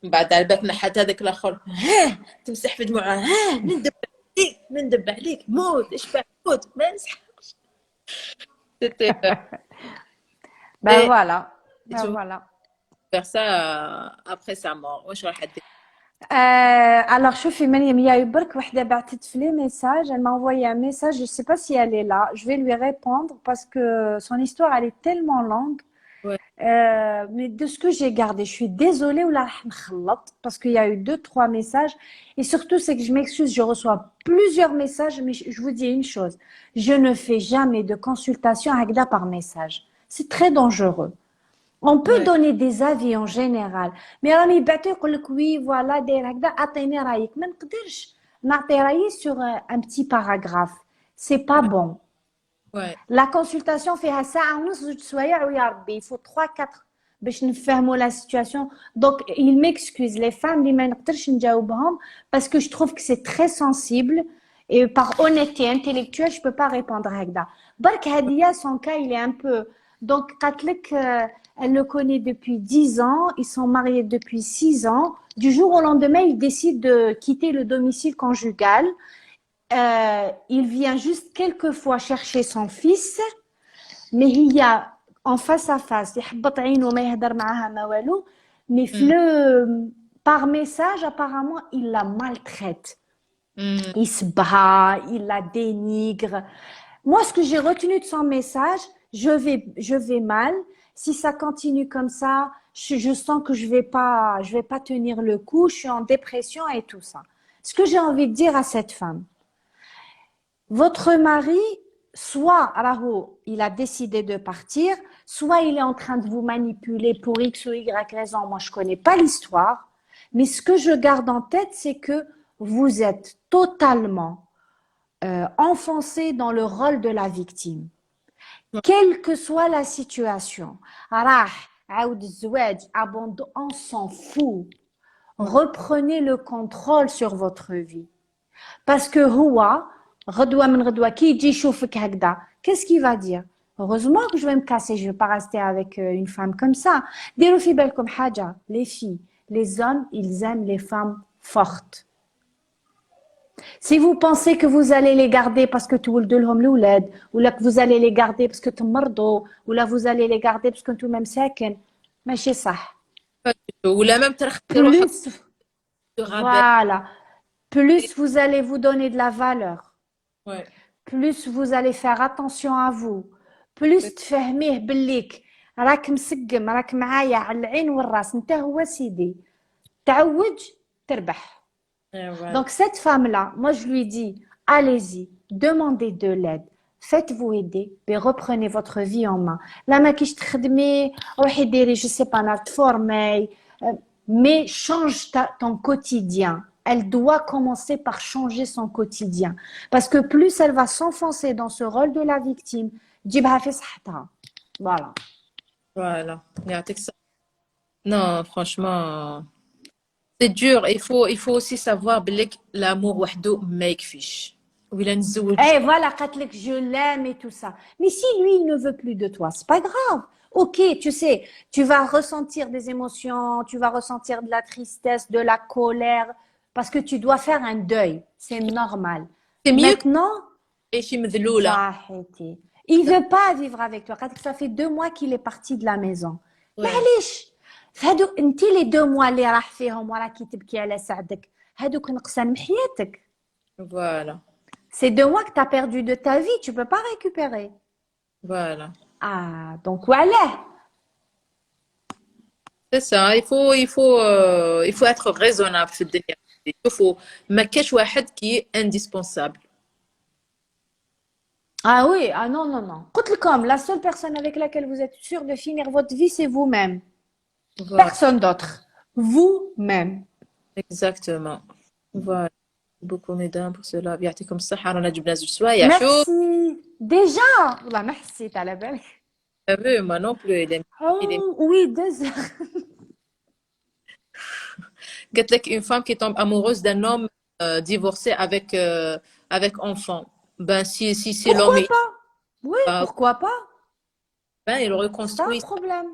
من بعد على بالك نحات هذاك الاخر ها تمسح في دموعها ها ندب عليك موت اشبع موت ما نسحقش Ben voilà. Et Ben tu voilà. faire ça après sa mort. واش راح دير؟ Alors, شوفي مريم, il y a eu برك وحدة بعثت في les messages, elle m'a envoyé un message, je ne sais pas si elle est là, je vais lui répondre parce que son histoire, elle est tellement longue. Ouais, Mais de ce que j'ai gardé, je suis désolée ou la parce qu'il y a eu deux, trois messages. Et surtout, c'est que je m'excuse, je reçois plusieurs messages, mais je vous dis une chose, je ne fais jamais de consultation Agda par message. C'est très dangereux. On peut ouais, donner des avis en général, mais راني يبعثوا يقول لك oui voilà داير هكذا اعطيني رايك ما نقدرش نعطي رايي sur un petit paragraphe. C'est pas bon. ouais, La consultation فيها ساعة ونص زوج سوايع ويا ربي. Il faut 3 4 باش نفهموا la situation. Donc il m'excuse les femmes اللي ما نقدرش نجاوبهم parce que je trouve que c'est très sensible et par honnêteté intellectuelle je peux pas répondre هكذا. برك هدية son cas il est un peu donc قالت لك elle le connaît depuis 10 ans, ils sont mariés depuis 6 ans. Du jour au lendemain, il décide de quitter le domicile conjugal. Il vient juste quelques fois chercher son fils, mais il y a en face à face, يحبط عينه ما يهدر معاها ما والو, mais mm, par message, apparemment, il la maltraite. mm, Il se bat, il la dénigre. Moi, ce que j'ai retenu de son message, je vais mal. Si ça continue comme ça, je sens que je vais pas tenir le coup. Je suis en dépression et tout ça. Ce que j'ai envie de dire à cette femme, votre mari, soit Raho, il a décidé de partir, soit il est en train de vous manipuler pour X ou Y raison. Moi, je connais pas l'histoire, mais ce que je garde en tête, c'est que vous êtes totalement enfoncé dans le rôle de la victime. ouais, Quelle que soit la situation, rah, aoud zouaj, abandon, on s'en fout. ouais, Reprenez le contrôle sur votre vie. Parce que Houa, غدوة من غدوة كي يجي يشوفك هكذا, qu'est-ce qu'il va dire? Heureusement que je vais me casser, je vais pas rester avec une femme comme ça. ديروا في بالكم حاجة, les filles, les hommes, ils aiment les femmes fortes. Si vous pensez que vous allez les garder parce que تولدوا لهم الأولاد, ou là que vous allez les garder parce que تمرضوا, ou là vous allez les garder parce que انتم même ساكن, ماشي صح. pas du tout. ولا même ترخي روحك Plus, de rabais. voilà, plus vous allez vous donner de la valeur, Ouais, plus vous allez faire attention à vous, plus تفهميه بليك راك مسقم, راك معايا على العين والراس, انت هو سيدي, تعوج تربح. et voilà. Donc cette femme-là, moi je lui dis, allez-y, demandez de l'aide, faites-vous aider, mais reprenez votre vie en main. Là, ما كيش تخدمي, روحي ديري, je sais pas, نار تفورمي, mais change ton quotidien. Elle doit commencer par changer son quotidien. Parce que plus elle va s'enfoncer dans ce rôle de la victime, تجيبها في صحتها. Voilà. Voilà. يعطيك الصحة. Non, franchement, c'est dur. Il faut aussi savoir بليك l'amour وحده ما يكفيش. وإلا نتزوج. Eh voilà, Katlek, je l'aime et tout ça. Mais si lui, il ne veut plus de toi, c'est pas grave. Ok, tu sais, tu vas ressentir des émotions, tu vas ressentir de la tristesse, de la colère, parce que tu dois faire un deuil. C'est normal. C'est mieux que Maintenant, تعيشي مذلولة. Zaheti, il veut pas vivre avec toi. Katlek, ça fait 2 mois qu'il est parti de la maison. Ouais, معليش هادو انت لي 2 mois اللي راح فيهم وراكي تبكي على سعدك هادوك نقصان من حياتك. voilà, C'est 2 mois que tu as perdu de ta vie, tu peux pas récupérer. voilà. Ah, donc voilà. C'est ça. Il faut être raisonnable في الدنيا. شوفوا ما كاش واحد qui est indispensable. Ah oui, ah non, non, non. قلت لكم, la seule personne avec laquelle vous êtes sûr de finir votre vie, c'est vous-même. Voilà, Personne d'autre. Vous-même. exactement. Voilà. Beaucoup mesdames pour cela. يعطيكم الصحة. رانا جبنا زوج سوايع. شو Merci. Déjà, والله ما حسيت على بالك. t'as vu, moi non plus. Il est Oh, oui, 2 heures. قالت لك une femme qui tombe amoureuse d'un homme divorcé avec enfant. Ben si l'homme Pourquoi est pas? Oui, pas, pourquoi pas? ben il C'est pas un reconstruit problème.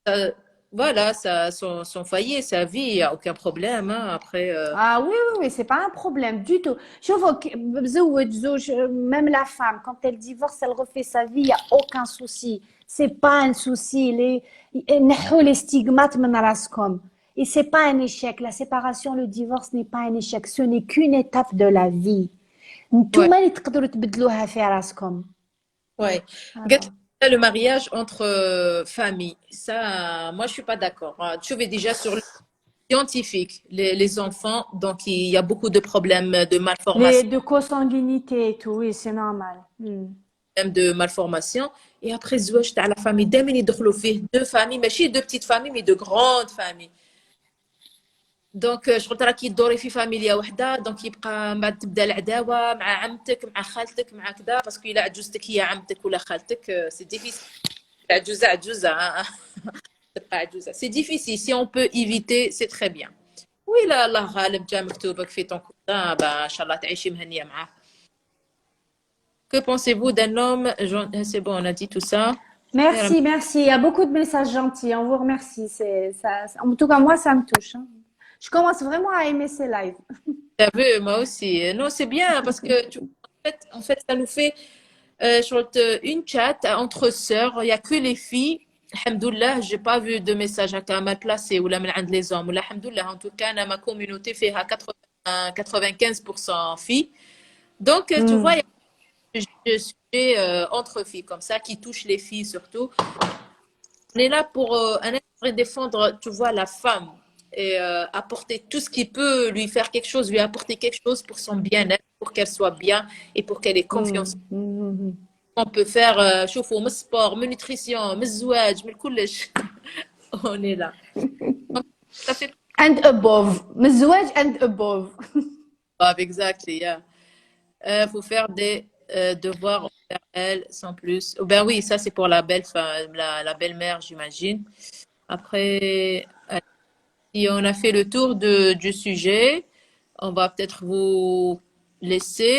ça. voilà, son foyer, sa vie, il n'y a aucun problème, hein. Après, Ah oui, oui, oui, c'est pas un problème du tout. Même la femme, quand elle divorce, elle refait sa vie, il n'y a aucun souci. C'est pas un souci. نحوا les stigmates من راسكم. Et c'est pas un échec. La séparation, le divorce n'est pas un échec. Ce n'est qu'une étape de la vie. ouais, نتوما اللي تقدروا تبدلوها في راسكم. ouais. Alors. Le mariage entre familles, ça, moi, je suis pas d'accord, hein. Tu es déjà sur le scientifique, les enfants, donc il y a beaucoup de problèmes de Les malformation, de consanguinité et tout, oui, c'est normal. Hmm. Et après, زواج تاع la famille, دايما يدخلوا فيه deux familles, ماشي deux petites familles, mais de grandes familles. دونك شغل راكي تدوري في فاميليا وحده، دونك يبقى من بعد تبدا العداوه مع عمتك مع خالتك مع كذا، باسكو الا عجوزتك هي عمتك ولا خالتك سي ديفيسيل. عجوزه عجوزه تبقى عجوزه، سي ديفيسيل. سي اون بو ايفيتي سي تري بيان. وإلا الله غالب جا مكتوبك في طون كوزان، ان شاء الله تعيشي مهنيه معاه. Que pensez-vous d'un homme? C'est bon, on a dit tout ça. Merci, merci. Il y a beaucoup de messages gentils. On vous remercie. En tout cas, moi, ça me touche, hein. Je commence vraiment à aimer ces lives. T'as vu, moi aussi. Non, c'est bien parce que en fait, ça nous fait une chat entre sœurs. Il n'y a que les filles. Alhamdoulilah, j'ai pas vu de message à mal placé ou là, les hommes. Ou là, alhamdoulilah, en tout cas, dans ma communauté fait à 95% filles. Donc, tu vois, Hmm, il y a des sujets entre filles comme ça qui touchent les filles surtout. On est là pour défendre, tu vois, la femme et apporter tout ce qui peut lui faire quelque chose, lui apporter quelque chose pour son bien-être, pour qu'elle soit bien et pour qu'elle ait hmm, confiance. hmm, hmm. On peut faire, شوفوا من sport, من nutrition, من الزواج, من كلش. On est là. Donc, ça fait And above. مزواج and above. pas exactly, yeah. Faut faire des devoirs envers elle sans plus. Oh, ben oui, ça c'est pour la la belle-mère, j'imagine. Après, si on a fait le tour du sujet, on va peut-être vous laisser.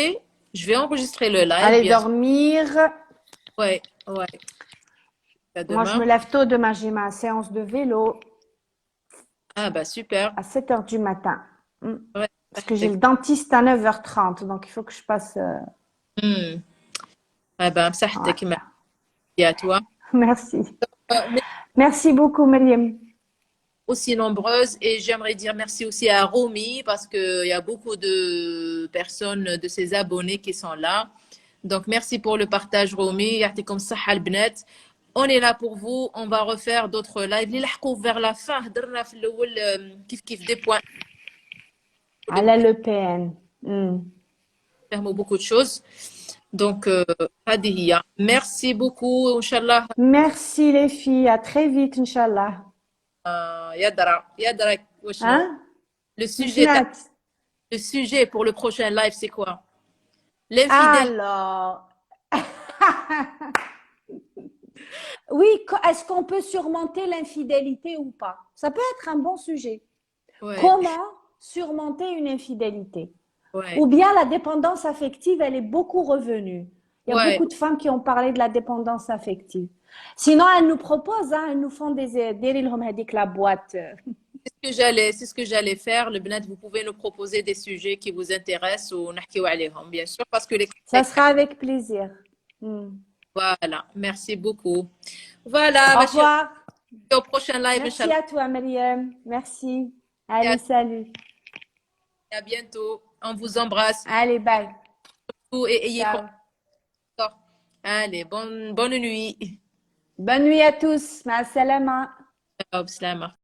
Je vais enregistrer le live, Allez bien sûr. dormir. Ouais, ouais. À Moi, je me demain. lève tôt demain. J'ai ma séance de vélo Ah bah super. à 7 heures du matin. Hmm. Ouais. Parce que j'ai le dentiste à 9h30. Donc, il faut que je passe. Hmm. Ah ben, بصحتك. Ouais. Merci à toi. Merci. Mais Merci beaucoup, Myriam. aussi nombreuses et j'aimerais dire merci aussi à Romy parce qu'il y a beaucoup de personnes, de ses abonnés qui sont là. Donc merci pour le partage Romy. يعطيكم الصحة البنات. On est là pour vous. On va refaire d'autres lives. اللي لحقوا vers la fin. هضرنا في الأول كيف des points. على le PN. Hmm. فهموا beaucoup de choses. Donc هذه هي. Merci beaucoup. إن شاء الله Merci les filles. À très vite, Inch'Allah. يا درا وشنو. Hein? Le sujet, Mishnat. le sujet pour le prochain live, c'est quoi? L'infidèle. Alors. Oui, est-ce qu'on peut surmonter l'infidélité ou pas? Ça peut être un bon sujet. Ouais, Comment surmonter une infidélité? ouais, Ou bien la dépendance affective, elle est beaucoup revenue. Il y a ouais. beaucoup de femmes qui ont parlé de la dépendance affective. Sinon, elles nous proposent, hein, elles nous font la boîte. C'est ce que j'allais faire. Le Bnat, vous pouvez nous proposer des sujets qui vous intéressent ou نحكيو عليهم, bien sûr, parce que les Ça conseils. sera avec plaisir. Hmm. Voilà, merci beaucoup. Voilà, Au ma chérie, revoir. au prochain live, Merci Inch'Allah. à toi, Mariam. Merci. Et Allez, salut. à bientôt. On vous embrasse Allez, bye. et ayez Ciao. confiance. Allez, bonne nuit. Bonne nuit à tous. Ma salama. Ciao, Slama.